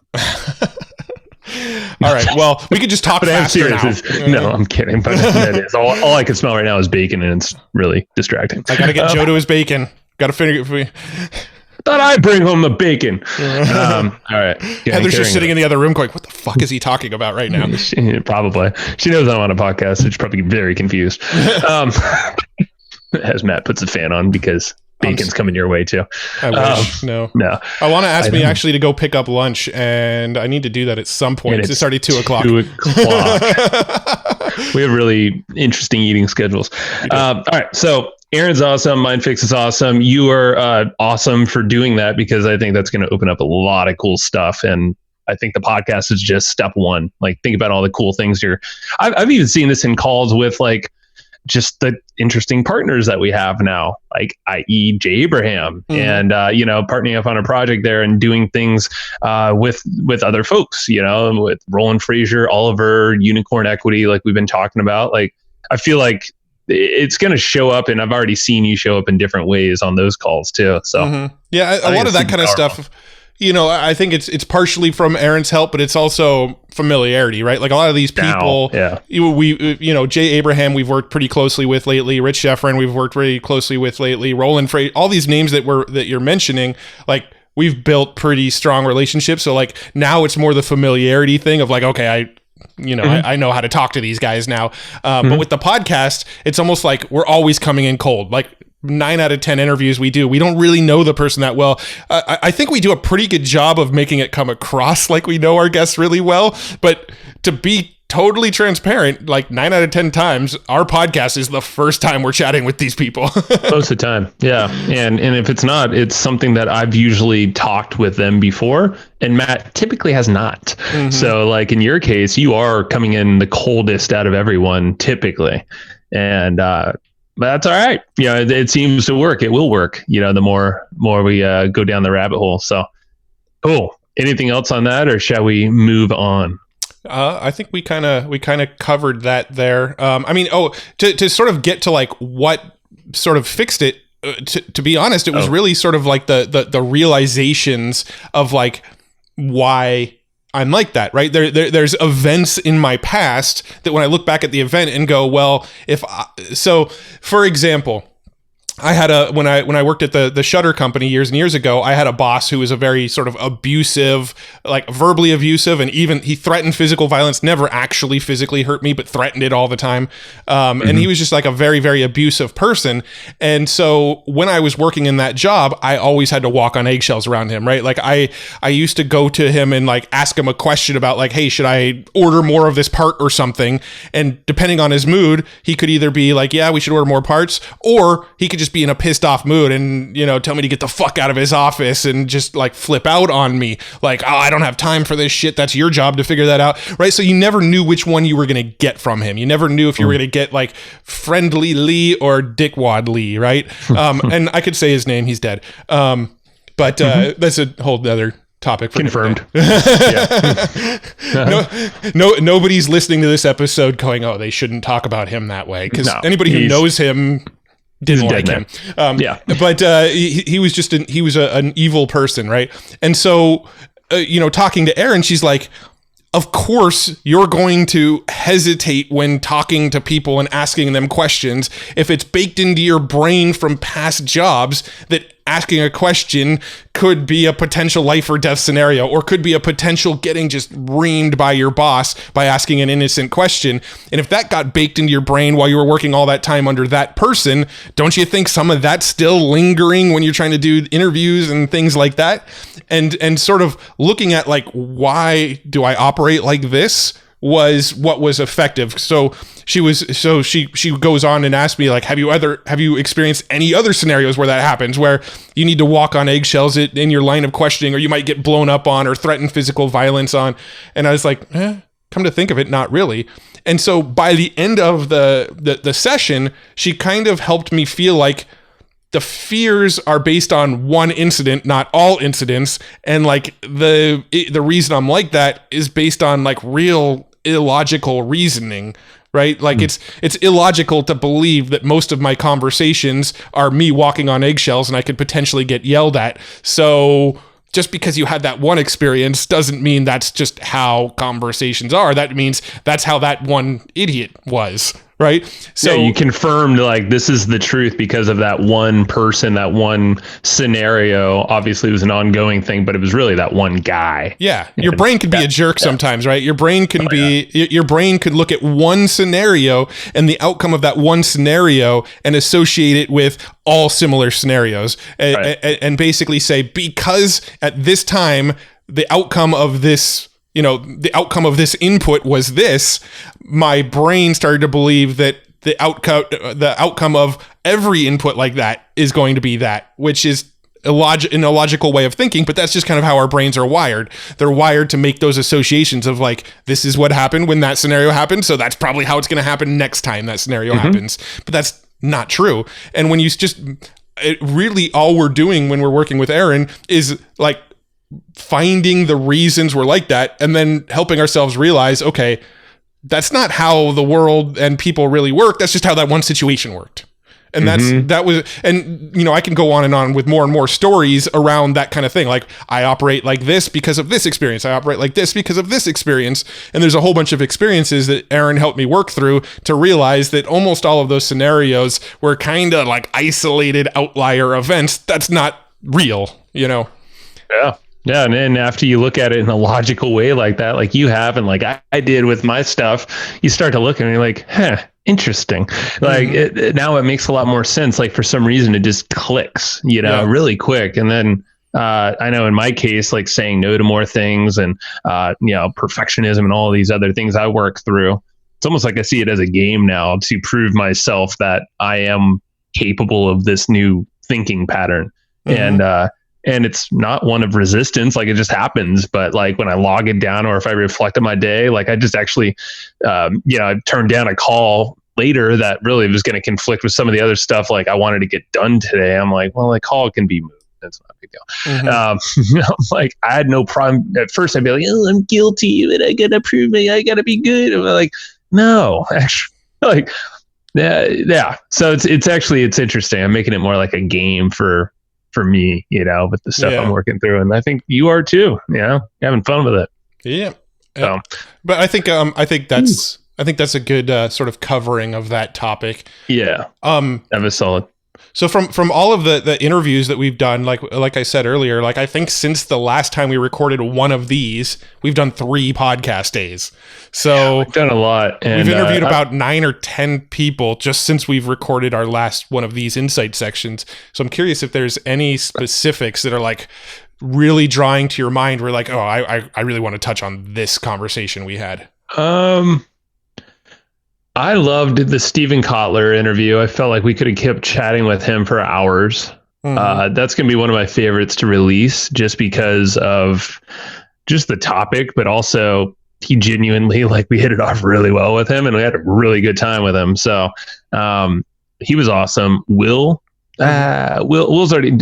All right. Well, we could just talk But I'm faster serious. now. No, I'm kidding. But that is all I can smell right now is bacon, and it's really distracting. I got to get Joe to his bacon. Got to figure it. Thought I'd bring home the bacon. All right. Heather's just sitting in the other room going, what the fuck is he talking about right now? Probably. She knows I'm on a podcast, so she's probably very confused. As Matt puts the fan on because bacon's coming your way too. I wish. No. I want to ask me actually to go pick up lunch, and I need to do that at some point. It's already 2 o'clock. 2 o'clock. We have really interesting eating schedules. All right. So Aaron's awesome. MindFix is awesome. You are awesome for doing that because I think that's going to open up a lot of cool stuff. And I think the podcast is just step one. Like, think about all the cool things I've even seen this in calls with like just the interesting partners that we have now, like i.e. Jay Abraham and, partnering up on a project there and doing things with other folks, with Roland Frazier, Oliver, Unicorn Equity, like we've been talking about. Like, I feel like it's going to show up, and I've already seen you show up in different ways on those calls too. So yeah, a lot of that kind of stuff. I think it's partially from Aaron's help, but it's also familiarity, right? Like a lot of these people, Jay Abraham, we've worked pretty closely with lately. Rich Sheffrin, we've worked very closely with lately. Roland Frey, all these names that you're mentioning, like we've built pretty strong relationships. So like now it's more the familiarity thing of like, okay, I know how to talk to these guys now. But with the podcast, it's almost like we're always coming in cold. Like 9 out of 10 interviews we don't really know the person that well. I think we do a pretty good job of making it come across like we know our guests really well. But to be totally transparent, like 9 out of 10 times, our podcast is the first time we're chatting with these people. Most of the time. Yeah. And if it's not, it's something that I've usually talked with them before, and Matt typically has not. So like in your case, you are coming in the coldest out of everyone typically. And, but that's all right. It seems to work. It will work, the more we go down the rabbit hole. So cool. Anything else on that, or shall we move on? I think we kind of covered that there. To sort of get to like what sort of fixed it, to be honest, it was really sort of like the realizations of like why I'm like that, right? There's events in my past that when I look back at the event and go, well, for example, I had when I worked at the shutter company years and years ago, I had a boss who was a very sort of abusive, like verbally abusive, and even he threatened physical violence, never actually physically hurt me, but threatened it all the time. And he was just like a very, very abusive person. And so when I was working in that job, I always had to walk on eggshells around him, right? Like I used to go to him and like ask him a question about like, hey, should I order more of this part or something? And depending on his mood, he could either be like, yeah, we should order more parts, or he could just be in a pissed off mood and tell me to get the fuck out of his office and just like flip out on me like, oh, I don't have time for this shit, that's your job to figure that out, right? So you never knew which one you were going to get from him. You never knew if you were going to get like Friendly Lee or Dickwad Lee, right? And I could say his name, he's dead, but that's a whole other topic. Confirmed. Nobody's listening to this episode going, oh, they shouldn't talk about him that way, because anybody who knows him didn't like him. But he was just an evil person, right? And so talking to Erin, she's like, of course you're going to hesitate when talking to people and asking them questions if it's baked into your brain from past jobs that asking a question could be a potential life or death scenario, or could be a potential getting just reamed by your boss by asking an innocent question. And if that got baked into your brain while you were working all that time under that person, don't you think some of that's still lingering when you're trying to do interviews and things like that? And sort of looking at like, why do I operate like this was what was effective. So she goes on and asked me like, have you experienced any other scenarios where that happens, where you need to walk on eggshells in your line of questioning, or you might get blown up on or threaten physical violence on? And I was like, come to think of it, not really. And so by the end of the session, she kind of helped me feel like, the fears are based on one incident, not all incidents. And like the reason I'm like that is based on like real illogical reasoning, right? Like it's illogical to believe that most of my conversations are me walking on eggshells and I could potentially get yelled at. So just because you had that one experience doesn't mean that's just how conversations are. That means that's how that one idiot was, right? So you confirmed like this is the truth because of that one person, that one scenario. Obviously it was an ongoing thing, but it was really that one guy. Yeah. Your brain could be a jerk sometimes, right? Your brain can your brain could look at one scenario and the outcome of that one scenario and associate it with all similar scenarios and basically say, because at this time, the outcome of this, the outcome of this input was this, my brain started to believe that the outcome of every input like that is going to be that, which is an illogical way of thinking, but that's just kind of how our brains are wired. They're wired to make those associations of like, this is what happened when that scenario happened, so that's probably how it's going to happen next time that scenario happens. But that's not true. And when you really all we're doing when we're working with Aaron is like finding the reasons we're like that and then helping ourselves realize, okay, that's not how the world and people really work. That's just how that one situation worked. And I can go on and on with more and more stories around that kind of thing. Like, I operate like this because of this experience. I operate like this because of this experience. And there's a whole bunch of experiences that Aaron helped me work through to realize that almost all of those scenarios were kind of like isolated outlier events. That's not real, Yeah. Yeah, and then after you look at it in a logical way like that, like you have, and like I did with my stuff, you start to look and you're like, interesting. Like now it makes a lot more sense. Like for some reason it just clicks, really quick. And then I know in my case, like saying no to more things and perfectionism and all these other things I work through. It's almost like I see it as a game now to prove myself that I am capable of this new thinking pattern. And it's not one of resistance, like it just happens. But like when I log it down or if I reflect on my day, like I just actually, I turned down a call later that really was going to conflict with some of the other stuff like I wanted to get done today. I'm like, well, the call can be moved. That's not a big deal. Like I had no problem. At first I'd be like, oh, I'm guilty, but I got to prove it. I got to be good. I'm like, no, actually, like, yeah. So it's interesting. I'm making it more like a game for me, with the stuff I'm working through. And I think you are too, having fun with it. Yeah. So. But I think that's a good sort of covering of that topic. Yeah. That was solid. So from all of the interviews that we've done, like I said earlier, like I think since the last time we recorded one of these, we've done 3 podcast days. So we've done a lot. And we've interviewed about 9 or 10 people just since we've recorded our last one of these insight sections. So I'm curious if there's any specifics that are like really drawing to your mind where like, oh, I really want to touch on this conversation we had. I loved the Stephen Kotler interview. I felt like we could have kept chatting with him for hours. That's going to be one of my favorites to release just because of just the topic, but also he genuinely, like, we hit it off really well with him and we had a really good time with him. So he was awesome. Will's already,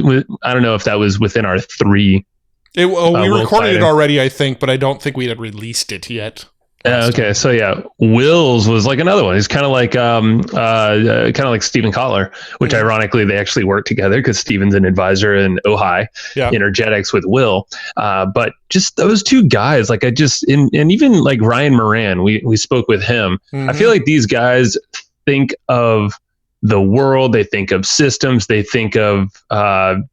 I don't know if that was within our 3. We recorded it already, I think, but I don't think we had released it yet. Okay, so yeah, Will's was like another one. He's kind of like Stephen Kotler, which ironically they actually work together because Stephen's an advisor in Ojai Energetics with Will. But just those 2 guys, like and even like Ryan Moran, we spoke with him. I feel like these guys think of the world, they think of systems, they think of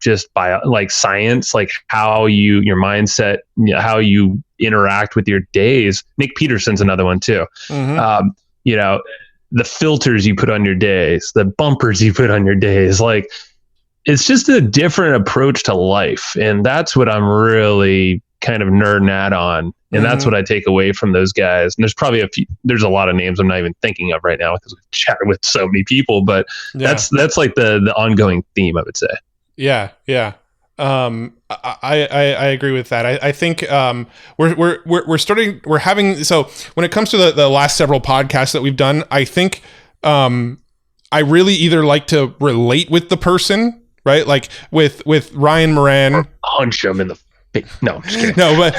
just by like science, like how your mindset, how you interact with your days. Nick Peterson's another one too. The filters you put on your days, the bumpers you put on your days, like it's just a different approach to life. And that's what I'm really kind of nerding out on. And that's what I take away from those guys. And there's a lot of names I'm not even thinking of right now because we've chatted with so many people, but that's like the ongoing theme, I would say. Yeah. Yeah. I agree with that. I think we're having, so when it comes to the last several podcasts that we've done, I think I really either like to relate with the person right? Like with Ryan Moran. Punch him in the face. No, I'm just kidding. No, but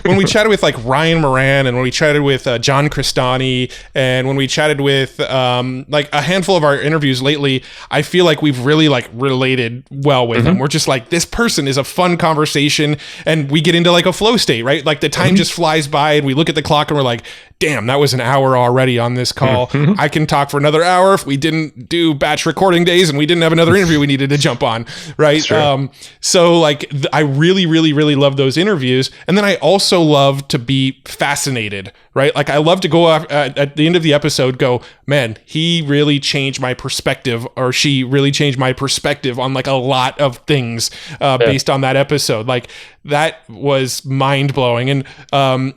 when we chatted with like Ryan Moran, and when we chatted with John Cristani, and when we chatted with like a handful of our interviews lately, I feel like we've really like related well with them. We're just like, this person is a fun conversation, and we get into like a flow state, right? Like the time just flies by, and we look at the clock and we're like, damn, that was an hour already on this call. I can talk for another hour if we didn't do batch recording days and we didn't have another interview we needed to jump on, right? So like I really love those interviews. And then I also love to be fascinated, right? Like I love to go at the end of the episode, go, man, he really changed my perspective, or she really changed my perspective on like a lot of things based on that episode. Like that was mind blowing. And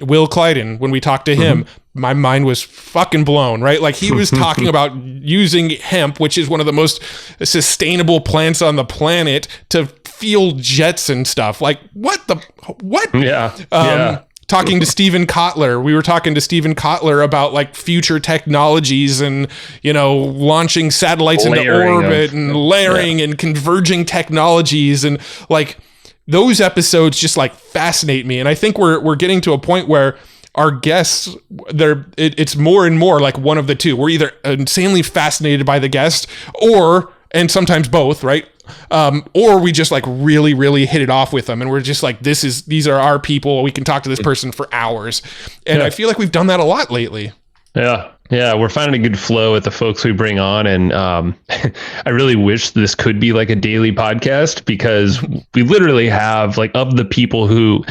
Will Clyden, when we talked to him, my mind was fucking blown, right? Like he was talking about using hemp, which is one of the most sustainable plants on the planet, to fuel jets and stuff. Like what? Talking to Stephen Kotler. We were talking to Stephen Kotler about like future technologies and, you know, launching satellites into orbit and layering and converging technologies, and like those episodes just like fascinate me. And I think we're getting to a point where our guests, it's more and more like one of the two. We're either insanely fascinated by the guest, and sometimes both, right? Or we just like really hit it off with them, and we're just like, these are our people. We can talk to this person for hours. And I feel like we've done that a lot lately. Yeah, we're finding a good flow with the folks we bring on, and I really wish this could be like a daily podcast, because we literally have like, of the people who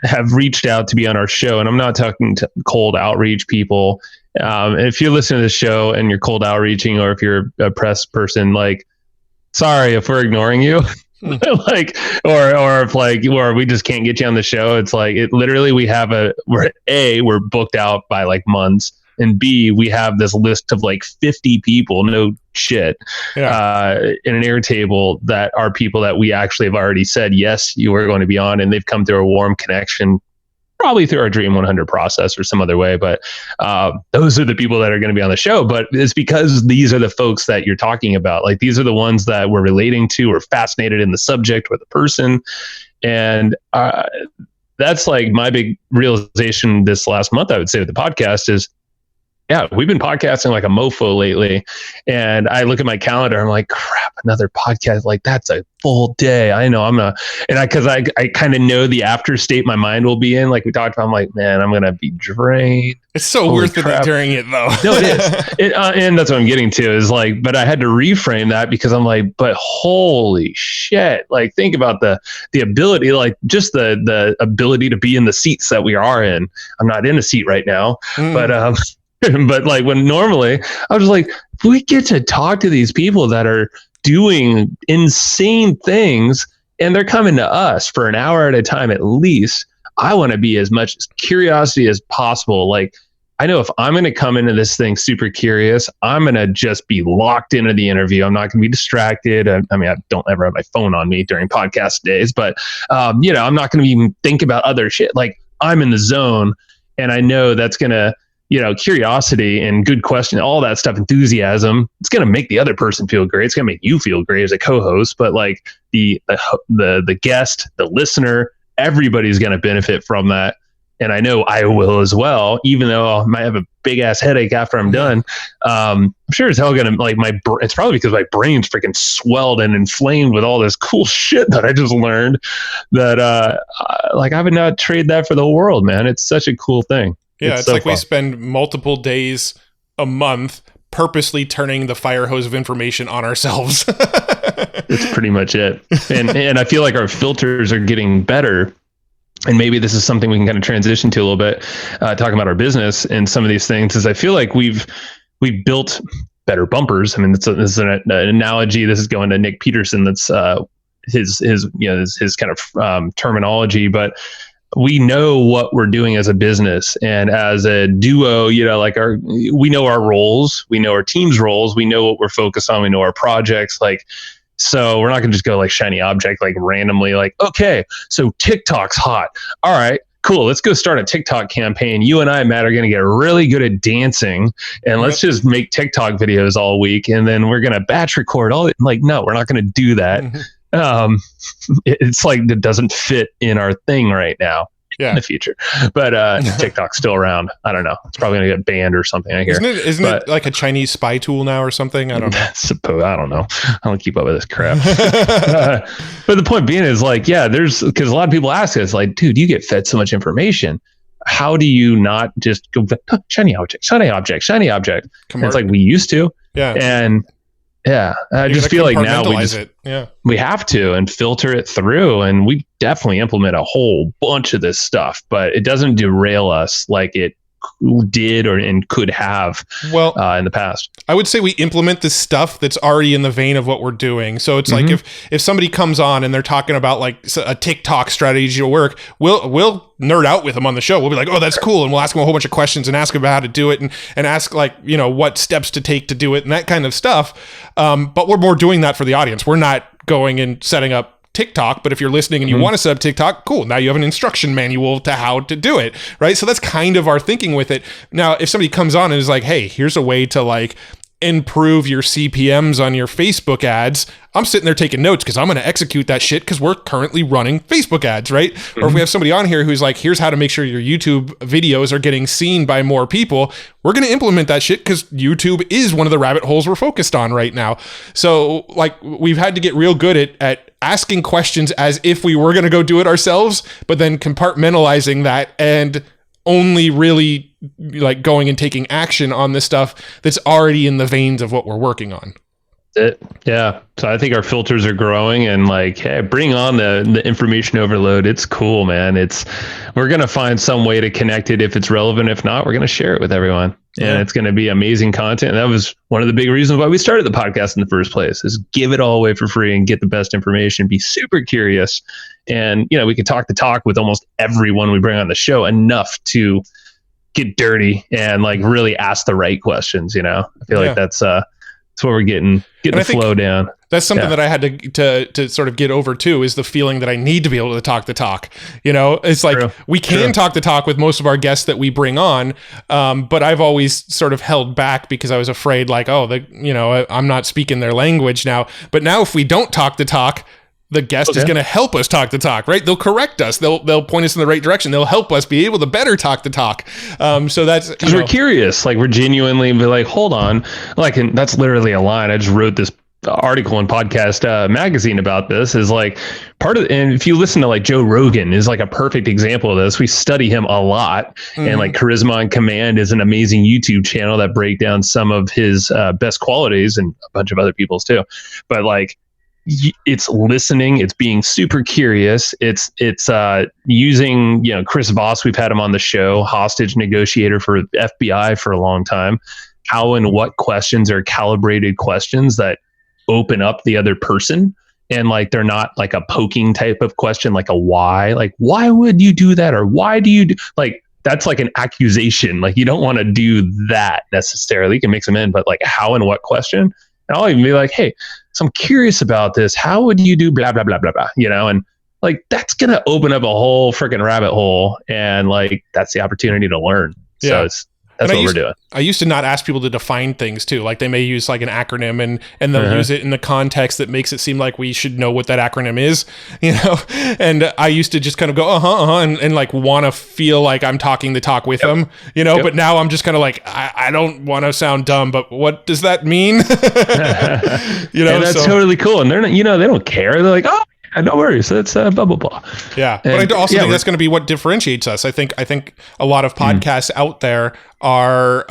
have reached out to be on our show, and I'm not talking to cold outreach people. If you're listening to the show and you're cold outreaching, or if you're a press person, like, sorry if we're ignoring you. Like, or if like, or we just can't get you on the show. It's like, it literally, we're booked out by like months, and B, we have this list of like 50 people, no shit, in an Airtable, that are people that we actually have already said, yes, you are going to be on, and they've come through a warm connection, probably through our Dream 100 process or some other way. But those are the people that are going to be on the show. But it's because these are the folks that you're talking about. Like, these are the ones that we're relating to, or fascinated in the subject or the person. And that's like my big realization this last month, I would say, with the podcast is, we've been podcasting like a mofo lately. And I look at my calendar, I'm like, crap, another podcast. Like, that's a full day. I know because I kind of know the after state my mind will be in. Like we talked about, I'm like, man, I'm going to be drained. It's so worth it during it though. No, it is. And that's what I'm getting to, is like, but I had to reframe that, because I'm like, but holy shit. Like, think about the ability, like just the ability to be in the seats that we are in. I'm not in a seat right now, but like, when normally I was like, we get to talk to these people that are doing insane things, and they're coming to us for an hour at a time at least. I want to be as much curiosity as possible. Like, I know if I'm going to come into this thing super curious, I'm going to just be locked into the interview. I'm not going to be distracted. I mean, I don't ever have my phone on me during podcast days, but I'm not going to even think about other shit. Like, I'm in the zone, and I know that's going to, curiosity and good question, all that stuff, enthusiasm, it's going to make the other person feel great. It's going to make you feel great as a co-host, but like the guest, the listener, everybody's going to benefit from that. And I know I will as well, even though I might have a big ass headache after I'm done. I'm sure as hell going to like it's probably because my brain's freaking swelled and inflamed with all this cool shit that I just learned, that like I would not trade that for the world, man. It's such a cool thing. Yeah, it's so like fun. We spend multiple days a month purposely turning the fire hose of information on ourselves. That's pretty much it. And I feel like our filters are getting better. And maybe this is something we can kind of transition to a little bit, talking about our business and some of these things, is I feel like we've built better bumpers. I mean, this is an analogy. This is going to Nick Peterson. That's his kind of terminology, but we know what we're doing as a business and as a duo, we know our roles, we know our team's roles, we know what we're focused on, we know our projects, like, so we're not going to just go like shiny object, like randomly, like, okay, so TikTok's hot. All right, cool, let's go start a TikTok campaign. You and I, Matt, are going to get really good at dancing, and let's just make TikTok videos all week, and then we're going to batch record all it. Like, no, we're not going to do that. It's like it doesn't fit in our thing right now. In the future, but TikTok's still around. I don't know. It's probably gonna get banned or something. I hear. Isn't it like a Chinese spy tool now or something? I don't know. I don't know. I don't keep up with this crap. But the point being is like, yeah, because a lot of people ask us like, dude, you get fed so much information. How do you not just go shiny object, shiny object, shiny object? It's like we used to. Yeah. And yeah, I just feel like now we have to and filter it through, and we definitely implement a whole bunch of this stuff, but it doesn't derail us like it did and could have in the past. I would say we implement the stuff that's already in the vein of what we're doing. So it's like if somebody comes on and they're talking about like a TikTok strategy to work, we'll nerd out with them on the show. We'll be like, oh, that's cool. And we'll ask them a whole bunch of questions and ask them about how to do it and ask like, what steps to take to do it and that kind of stuff. But we're more doing that for the audience. We're not going and setting up TikTok, but if you're listening and you want to set up TikTok, cool. Now you have an instruction manual to how to do it, right? So that's kind of our thinking with it. Now, if somebody comes on and is like, hey, here's a way to like improve your CPMs on your Facebook ads, I'm sitting there taking notes because I'm going to execute that shit because we're currently running Facebook ads, right? Or if we have somebody on here who's like, here's how to make sure your YouTube videos are getting seen by more people, we're going to implement that shit because YouTube is one of the rabbit holes we're focused on right now. So like we've had to get real good at asking questions as if we were going to go do it ourselves, but then compartmentalizing that and only really like going and taking action on the stuff that's already in the veins of what we're working on. Yeah. So I think our filters are growing, and like, hey, bring on the information overload. It's cool, man. We're going to find some way to connect it if it's relevant. If not, we're going to share it with everyone. And it's going to be amazing content. And that was one of the big reasons why we started the podcast in the first place, is give it all away for free and get the best information, be super curious. And, we could talk the talk with almost everyone we bring on the show enough to get dirty and like really ask the right questions. I feel like that's what we're getting the flow down. That's something that I had to sort of get over too, is the feeling that I need to be able to talk the talk. It's like we can talk the talk with most of our guests that we bring on. But I've always sort of held back because I was afraid like, I'm not speaking their language now. But now if we don't talk the talk, the guest is going to help us talk the talk, right? They'll correct us. They'll point us in the right direction. They'll help us be able to better talk the talk. So that's because we're curious, like we're genuinely be like, hold on, like, and that's literally a line. I just wrote this article in Podcast Magazine about this. Is like and if you listen to like Joe Rogan is like a perfect example of this. We study him a lot, and like Charisma on Command is an amazing YouTube channel that break down some of his best qualities and a bunch of other people's too. But like, it's listening, it's being super curious, it's using Chris Voss, we've had him on the show, hostage negotiator for FBI for a long time. How and what questions are calibrated questions that open up the other person, and like they're not like a poking type of question, like a why, like why would you do that, or why do you do, like that's like an accusation, like you don't want to do that necessarily. You can mix them in, but like how and what question. And I'll even be like, hey, so I'm curious about this. How would you do blah, blah, blah, blah, blah, and like, that's going to open up a whole freaking rabbit hole. And like, that's the opportunity to learn. So that's what we're doing. I used to not ask people to define things too. Like they may use like an acronym and they'll use it in the context that makes it seem like we should know what that acronym is, and I used to just kind of go, and like want to feel like I'm talking the talk with them, but now I'm just kind of like, I don't want to sound dumb, but what does that mean? And that's totally cool. And they're not, they don't care. They're like, oh, no worries. That's blah, blah, blah. Yeah. But I also think that's going to be what differentiates us. I think a lot of podcasts out there are,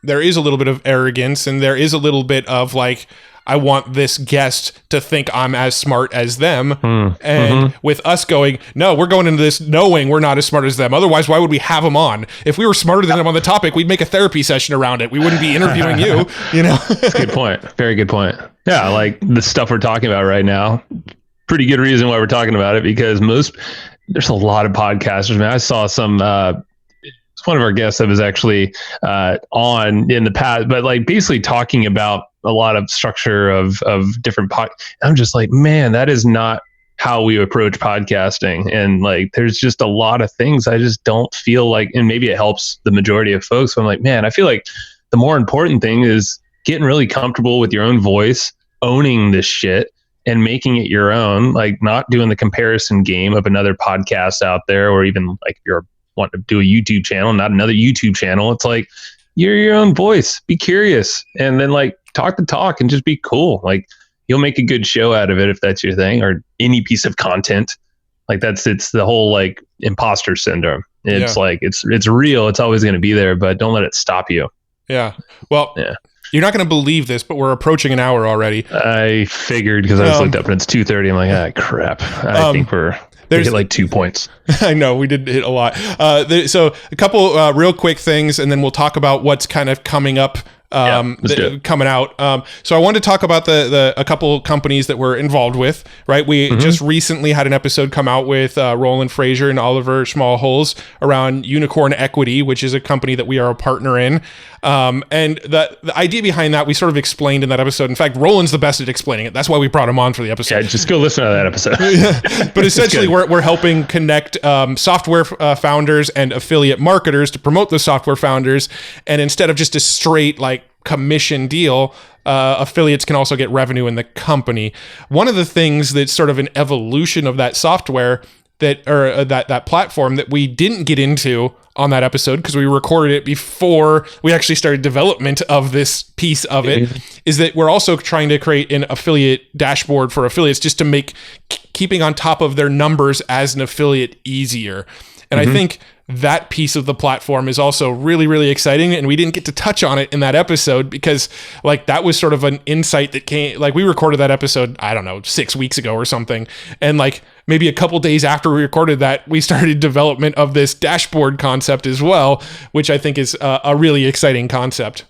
there is a little bit of arrogance, and there is a little bit of like, I want this guest to think I'm as smart as them. And with us going, no, we're going into this knowing we're not as smart as them. Otherwise, why would we have them on? If we were smarter than them on the topic, we'd make a therapy session around it. We wouldn't be interviewing you, That's a good point. Very good point. Yeah. Like the stuff we're talking about right now, pretty good reason why we're talking about it, because there's a lot of podcasters. Man, I saw some, one of our guests that was actually on in the past, but like basically talking about a lot of structure of different I'm just like, man, that is not how we approach podcasting. And like, there's just a lot of things I just don't feel like, and maybe it helps the majority of folks. But I'm like, man, I feel like the more important thing is getting really comfortable with your own voice, owning this shit and making it your own, like not doing the comparison game of another podcast out there, or even like if you're wanting to do a YouTube channel, not another YouTube channel. It's like, you're your own voice, be curious, and then like talk the talk and just be cool. Like, you'll make a good show out of it if that's your thing, or any piece of content. Like it's the whole like imposter syndrome. It's like, it's real. It's always going to be there, but don't let it stop you. Yeah. Well, yeah. You're not going to believe this, but we're approaching an hour already. I figured, because I just looked up and it's 2:30. I'm like, crap. I think we hit like 2 points. I know we did hit a lot. So a couple real quick things, and then we'll talk about what's kind of coming up. Coming out. So I wanted to talk about a couple companies that we're involved with, right? We just recently had an episode come out with Roland Fraser and Oliver Smallholes around Unicorn Equity, which is a company that we are a partner in. And the idea behind that, we sort of explained in that episode. In fact, Roland's the best at explaining it. That's why we brought him on for the episode. Yeah, just go listen to that episode. But essentially, we're helping connect software founders and affiliate marketers to promote those software founders. And instead of just a straight like commission deal, affiliates can also get revenue in the company. One of the things that's sort of an evolution of that software that platform that we didn't get into on that episode, because we recorded it before we actually started development of this piece of it, is that we're also trying to create an affiliate dashboard for affiliates, just to make keeping on top of their numbers as an affiliate easier. And I think that piece of the platform is also really, really exciting. And we didn't get to touch on it in that episode because like that was sort of an insight that came, like we recorded that episode, I don't know, 6 weeks ago or something. And like maybe a couple days after we recorded that, we started development of this dashboard concept as well, which I think is a really exciting concept.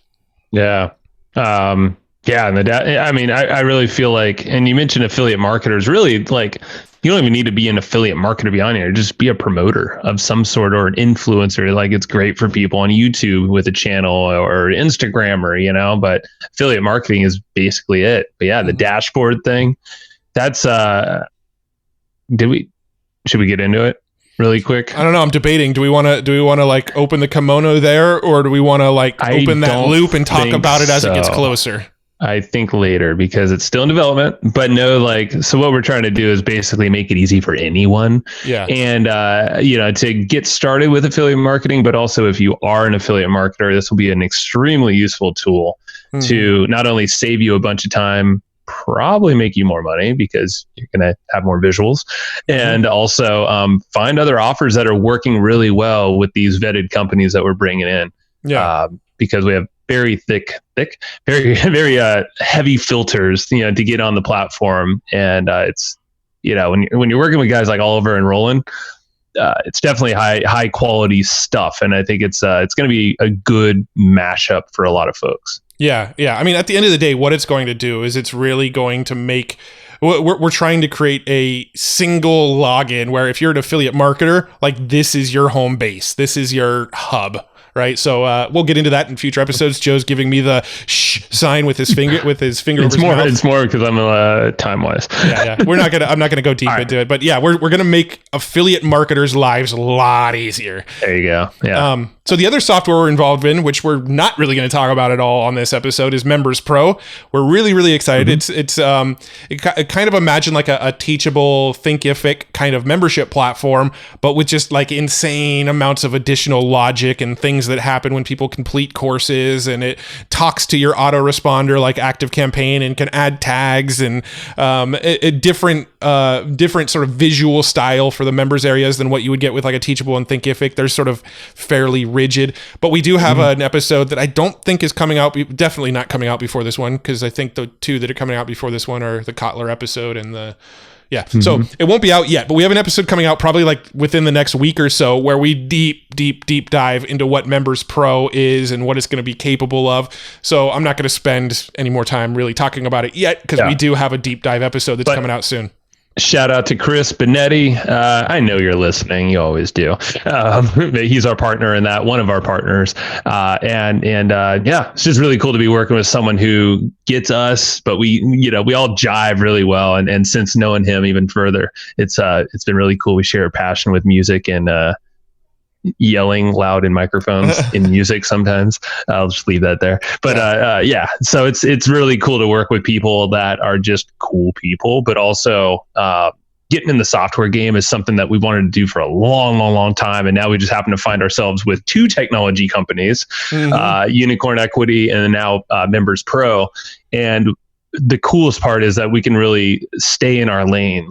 Yeah. Yeah. And I really feel like, and you mentioned affiliate marketers, really like, you don't even need to be an affiliate marketer to be on here. Just be a promoter of some sort, or an influencer. Like, it's great for people on YouTube with a channel, or Instagrammer, but affiliate marketing is basically it. But yeah, the dashboard thing, that's, should we get into it really quick? I don't know. I'm debating. Do we want to like open the kimono there, or do we want to like open that loop and talk about it as it gets closer? I think later, because it's still in development, but so what we're trying to do is basically make it easy for anyone. Yeah. And, to get started with affiliate marketing, but also if you are an affiliate marketer, this will be an extremely useful tool to not only save you a bunch of time, probably make you more money because you're going to have more visuals, and also find other offers that are working really well with these vetted companies that we're bringing in. Yeah. Because we have very very, very heavy filters, to get on the platform. And it's, when you're working with guys like Oliver and Roland, it's definitely high quality stuff. And I think it's going to be a good mashup for a lot of folks. Yeah. Yeah. I mean, at the end of the day, what it's going to do is it's really going to make, we're trying to create a single login where if you're an affiliate marketer, like this is your home base, this is your hub. Right. So we'll get into that in future episodes. Joe's giving me the shh sign with his finger over his mouth. It's more because I'm time wise. Yeah. I'm not gonna go deep into it, but yeah, we're gonna make affiliate marketers' lives a lot easier. There you go. Yeah. So the other software we're involved in, which we're not really going to talk about at all on this episode, is Members Pro. We're really, really excited. It's kind of imagine like a teachable Thinkific kind of membership platform, but with just like insane amounts of additional logic and things that happen when people complete courses, and it talks to your autoresponder like ActiveCampaign and can add tags and a different sort of visual style for the members areas than what you would get with like a Teachable and Thinkific. They're sort of fairly rigid, but we do have an episode that I don't think is coming out, definitely not coming out before this one, because I think the two that are coming out before this one are the Kotler episode and the so it won't be out yet, but we have an episode coming out probably like within the next week or so where we deep dive into what Members Pro is and what it's going to be capable of. So I'm not going to spend any more time really talking about it yet, because we do have a deep dive episode that's coming out soon. Shout out to Chris Benetti. I know you're listening. You always do. He's our partner in that, one of our partners. And yeah, it's just really cool to be working with someone who gets us, but we all jive really well. And since knowing him even further, it's been really cool. We share a passion with music and yelling loud in microphones in music sometimes. I'll just leave that there. But yeah, so it's really cool to work with people that are just cool people, but also getting in the software game is something that we wanted to do for a long time. And now we just happen to find ourselves with two technology companies, Unicorn Equity and now Members Pro. And the coolest part is that we can really stay in our lane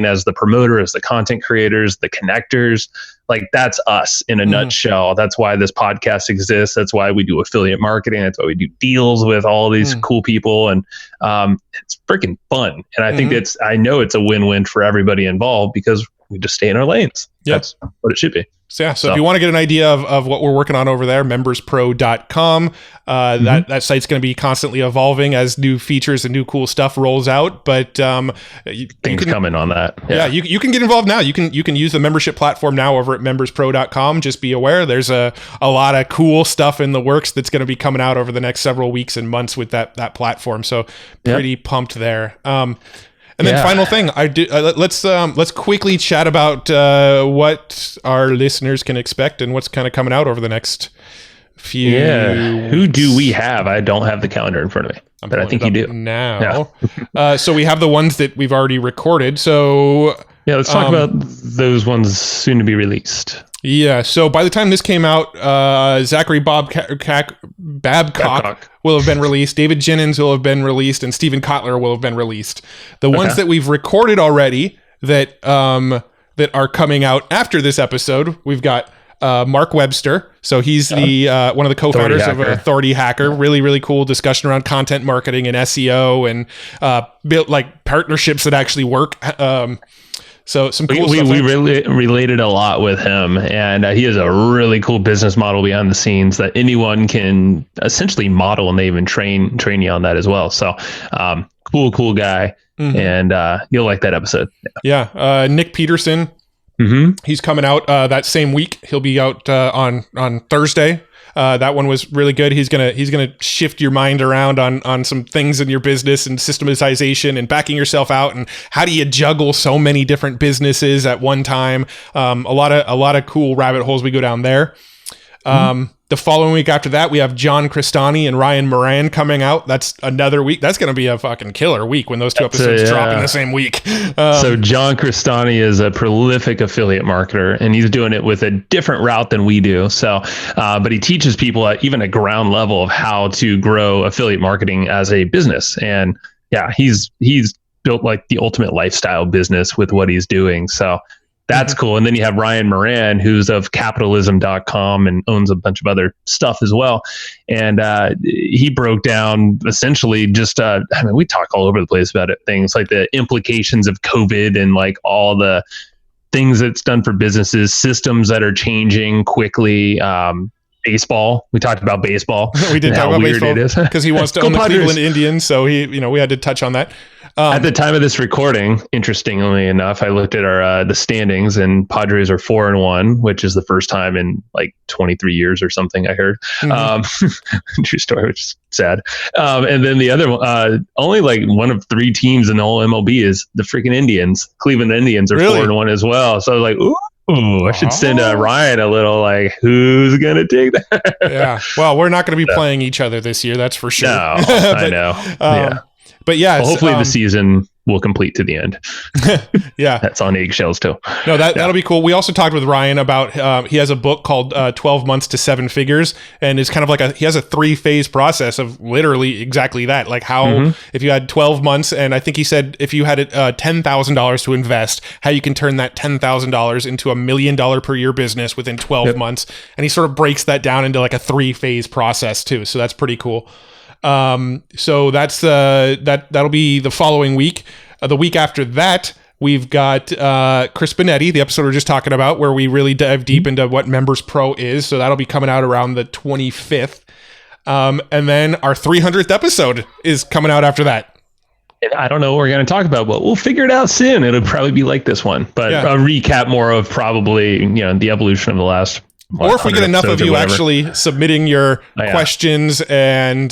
as the promoter, as the content creators, the connectors. Like that's us in a nutshell. That's why this podcast exists. That's why we do affiliate marketing. That's why we do deals with all these cool people. And it's freaking fun. And I think I know it's a win-win for everybody involved because we just stay in our lanes. Yep. That's what it should be. So if you want to get an idea of what we're working on over there, memberspro.com. That site's going to be constantly evolving as new features and new cool stuff rolls out. But things coming on that. Yeah, you can get involved now. You can use the membership platform now over at memberspro.com. Just be aware there's a lot of cool stuff in the works that's going to be coming out over the next several weeks and months with that platform. So pretty pumped there. And then final thing, let's quickly chat about what our listeners can expect and what's kind of coming out over the next few. Yeah, who do we have? I don't have the calendar in front of me, but I think you do now. Yeah. So we have the ones that we've already recorded. So yeah, let's talk about those ones soon to be released. Yeah, so by the time this came out, Zachary Babcock will have been released, David Jennings will have been released, and Stephen Kotler will have been released. The ones that we've recorded already that are coming out after this episode, we've got Mark Webster. So he's the one of the co-founders of Authority Hacker. Really, really cool discussion around content marketing and SEO and built like partnerships that actually work. So some cool stuff. We really related a lot with him, and he has a really cool business model behind the scenes that anyone can essentially model, and they even train you on that as well. So cool guy, and you'll like that episode. Yeah, Nick Peterson. He's coming out that same week. He'll be out on Thursday. That one was really good. He's gonna shift your mind around on some things in your business and systematization and backing yourself out and how do you juggle so many different businesses at one time. A lot of cool rabbit holes we go down there. The following week after that, we have John Cristani and Ryan Moran coming out. That's another week. That's going to be a fucking killer week when those two episodes drop in the same week. So John Cristani is a prolific affiliate marketer, and he's doing it with a different route than we do. So, but he teaches people at even a ground level of how to grow affiliate marketing as a business. And yeah, he's built like the ultimate lifestyle business with what he's doing. So that's cool. And then you have Ryan Moran, who's of capitalism.com and owns a bunch of other stuff as well. And he broke down essentially just, we talk all over the place about it, things like the implications of COVID and like all the things it's done for businesses, systems that are changing quickly. Baseball. We talked about baseball. We did talk about baseball because he wants to own the Cleveland Indians. So we had to touch on that. At the time of this recording, interestingly enough, I looked at the standings, and Padres are 4-1, which is the first time in like 23 years or something. I heard. True story, which is sad. And then the other one, only like one of three teams in the whole MLB is the freaking Indians. Cleveland Indians are 4-1 as well. So I was like, ooh, I should send Ryan a little like, who's gonna take that? Yeah. Well, we're not going to be playing each other this year, that's for sure. No, I know. Yeah. But yeah, hopefully the season will complete to the end. Yeah, that's on eggshells too. No, that'll be cool. We also talked with Ryan about he has a book called 12 Months to 7 Figures, and it's kind of like he has a 3-phase process of literally exactly that. Like how if you had 12 months, and I think he said if you had $10,000 to invest, how you can turn that $10,000 into $1 million per year business within 12 months, and he sort of breaks that down into like a 3-phase process too. So that's pretty cool. So that's that'll be the following week. The week after that, we've got Chris Benetti, the episode we we're just talking about, where we really dive deep into what Members Pro is. So that'll be coming out around the 25th. And then our 300th episode is coming out after that. And I don't know what we're going to talk about, but we'll figure it out soon. It'll probably be like this one, but Yeah. a recap more of probably, the evolution of the last. Or if we get enough of you whatever. actually submitting your questions and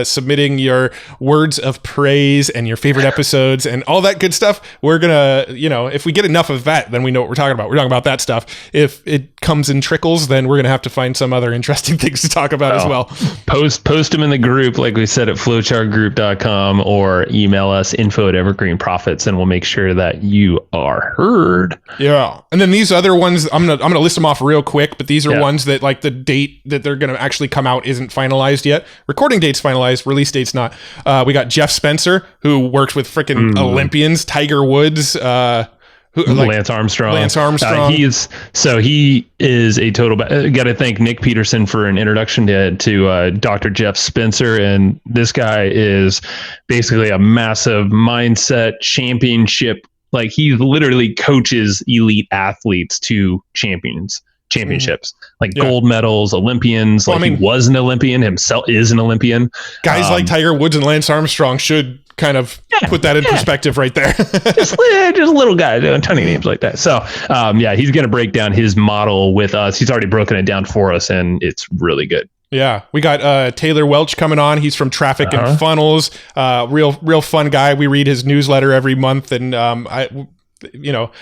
submitting your words of praise and your favorite episodes and all that good stuff, we're going to, if we get enough of that, then we know what we're talking about. We're talking about that stuff. If it comes in trickles, then we're going to have to find some other interesting things to talk about as well. Post them in the group, like we said, at flowchartgroup.com, or email us info@evergreenprofits, and we'll make sure that you are heard. Yeah. And then these other ones, I'm gonna list them off real quick, but these are ones that like the date that they're going to actually come out isn't finalized yet. Recording date's finalized, release date's not. We got Jeff Spencer, who works with freaking Olympians, Tiger Woods, Lance Armstrong. He is a total. Got to thank Nick Peterson for an introduction to Dr. Jeff Spencer, and this guy is basically a massive mindset championship. Like, he literally coaches elite athletes to championships, like gold medals, Olympians. Well, he was an Olympian himself, is an Olympian. Guys like Tiger Woods and Lance Armstrong should kind of put that in perspective right there. just a little guy doing tiny names like that. So he's going to break down his model with us. He's already broken it down for us, and it's really good. Yeah, we got Taylor Welch coming on. He's from Traffic and Funnels. Real fun guy. We read his newsletter every month, and I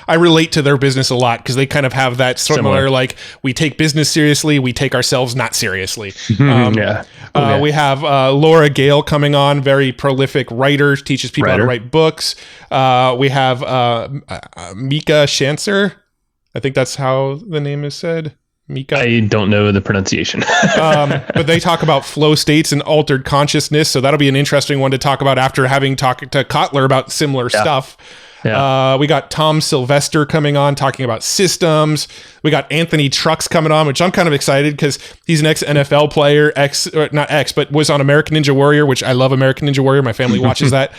relate to their business a lot because they kind of have that similar, like, we take business seriously, we take ourselves not seriously. We have Laura Gale coming on, very prolific writer, teaches people how to write books. We have Mika Schanzer. I think that's how the name is said. Mika. I don't know the pronunciation. But they talk about flow states and altered consciousness. So that'll be an interesting one to talk about after having talked to Kotler about similar stuff. Yeah. We got Tom Sylvester coming on talking about systems. We got Anthony Trucks coming on, which I'm kind of excited because he's an ex-NFL player, but was on American Ninja Warrior, which I love American Ninja Warrior. My family watches that.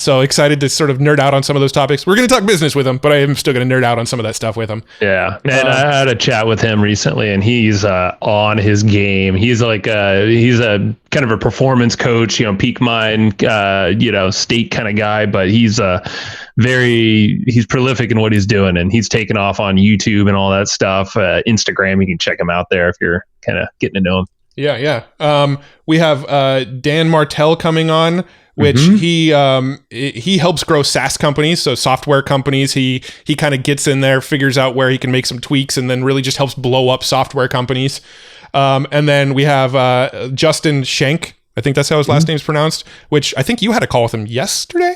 So excited to sort of nerd out on some of those topics. We're going to talk business with him, but I am still going to nerd out on some of that stuff with him. Yeah. And I had a chat with him recently, and he's on his game. He's like he's a kind of a performance coach, peak mind, state kind of guy, but he's he's prolific in what he's doing, and he's taken off on YouTube and all that stuff. Instagram, you can check him out there if you're kind of getting to know him. Yeah. We have Dan Martell coming on, which he helps grow SaaS companies, so software companies. He kind of gets in there, figures out where he can make some tweaks, and then really just helps blow up software companies. And then we have Justin Schenk. I think that's how his last name is pronounced, which I think you had a call with him yesterday.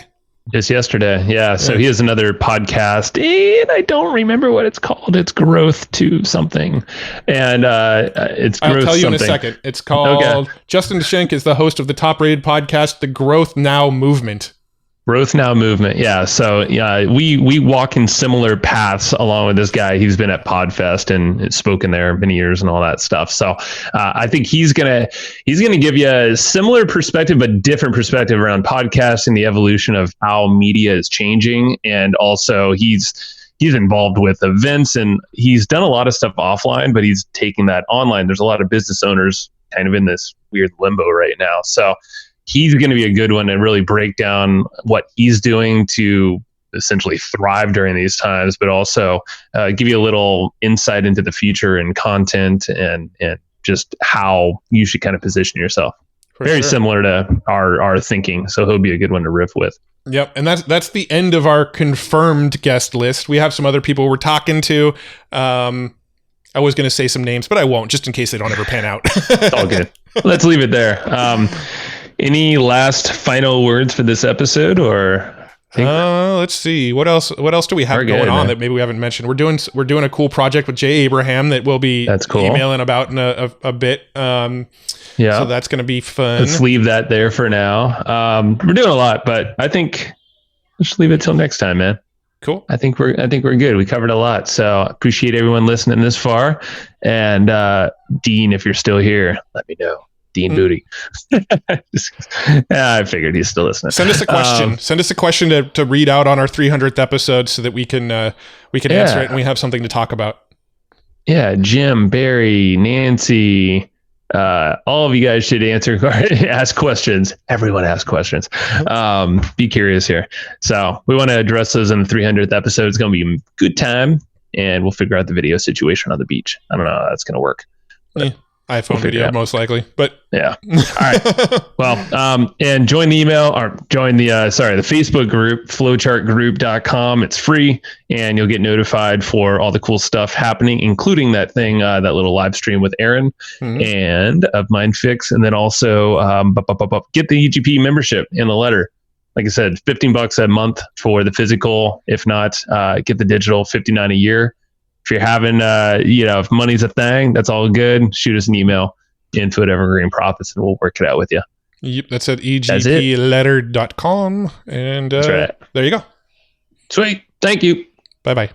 Just yesterday. Yeah. So he has another podcast, and I don't remember what it's called. It's Growth to something. And it's Growth I'll tell you something. in a second. It's called Justin Schenk is the host of the top rated podcast, The Growth Now Movement. Growth Now Movement. Yeah. So we walk in similar paths along with this guy. He's been at Podfest and spoken there many years and all that stuff. So I think he's gonna give you a similar perspective, but different perspective around podcasting, the evolution of how media is changing, and also he's involved with events, and he's done a lot of stuff offline, but he's taking that online. There's a lot of business owners kind of in this weird limbo right now. So he's going to be a good one and really break down what he's doing to essentially thrive during these times, but also give you a little insight into the future and content and just how you should kind of position yourself. Very similar to our thinking. So he'll be a good one to riff with. Yep. And that's the end of our confirmed guest list. We have some other people we're talking to. I was going to say some names, but I won't, just in case they don't ever pan out. It's all good. Let's leave it there. Any last final words for this episode, or? Let's see. What else do we have going on that maybe we haven't mentioned? We're doing a cool project with Jay Abraham that we'll be emailing about in a bit. So that's going to be fun. Let's leave that there for now. We're doing a lot, but I think let's leave it till next time, man. Cool. I think we're good. We covered a lot. So appreciate everyone listening this far. And Dean, if you're still here, let me know. Dean Booty. I figured he's still listening. Send us a question. Send us a question to read out on our 300th episode so that we can answer it and we have something to talk about. Yeah, Jim, Barry, Nancy, All of you guys should ask questions. Everyone asks questions. Be curious here. So we want to address those in the 300th episode. It's going to be a good time, and we'll figure out the video situation on the beach. I don't know how that's going to work. iPhone video, most likely, but yeah. All right. Well, and join the email or join the Facebook group, flowchartgroup.com. It's free and you'll get notified for all the cool stuff happening, including that thing, that little live stream with Aaron and of MindFix. And then also, get the EGP membership in the letter. Like I said, $15 a month for the physical. If not, get the digital, $59 a year. If you're having, if money's a thing, that's all good. Shoot us an email, info@evergreenprofits, and we'll work it out with you. Yep, that's at egpletter.com. And that's right. There you go. Sweet. Thank you. Bye-bye.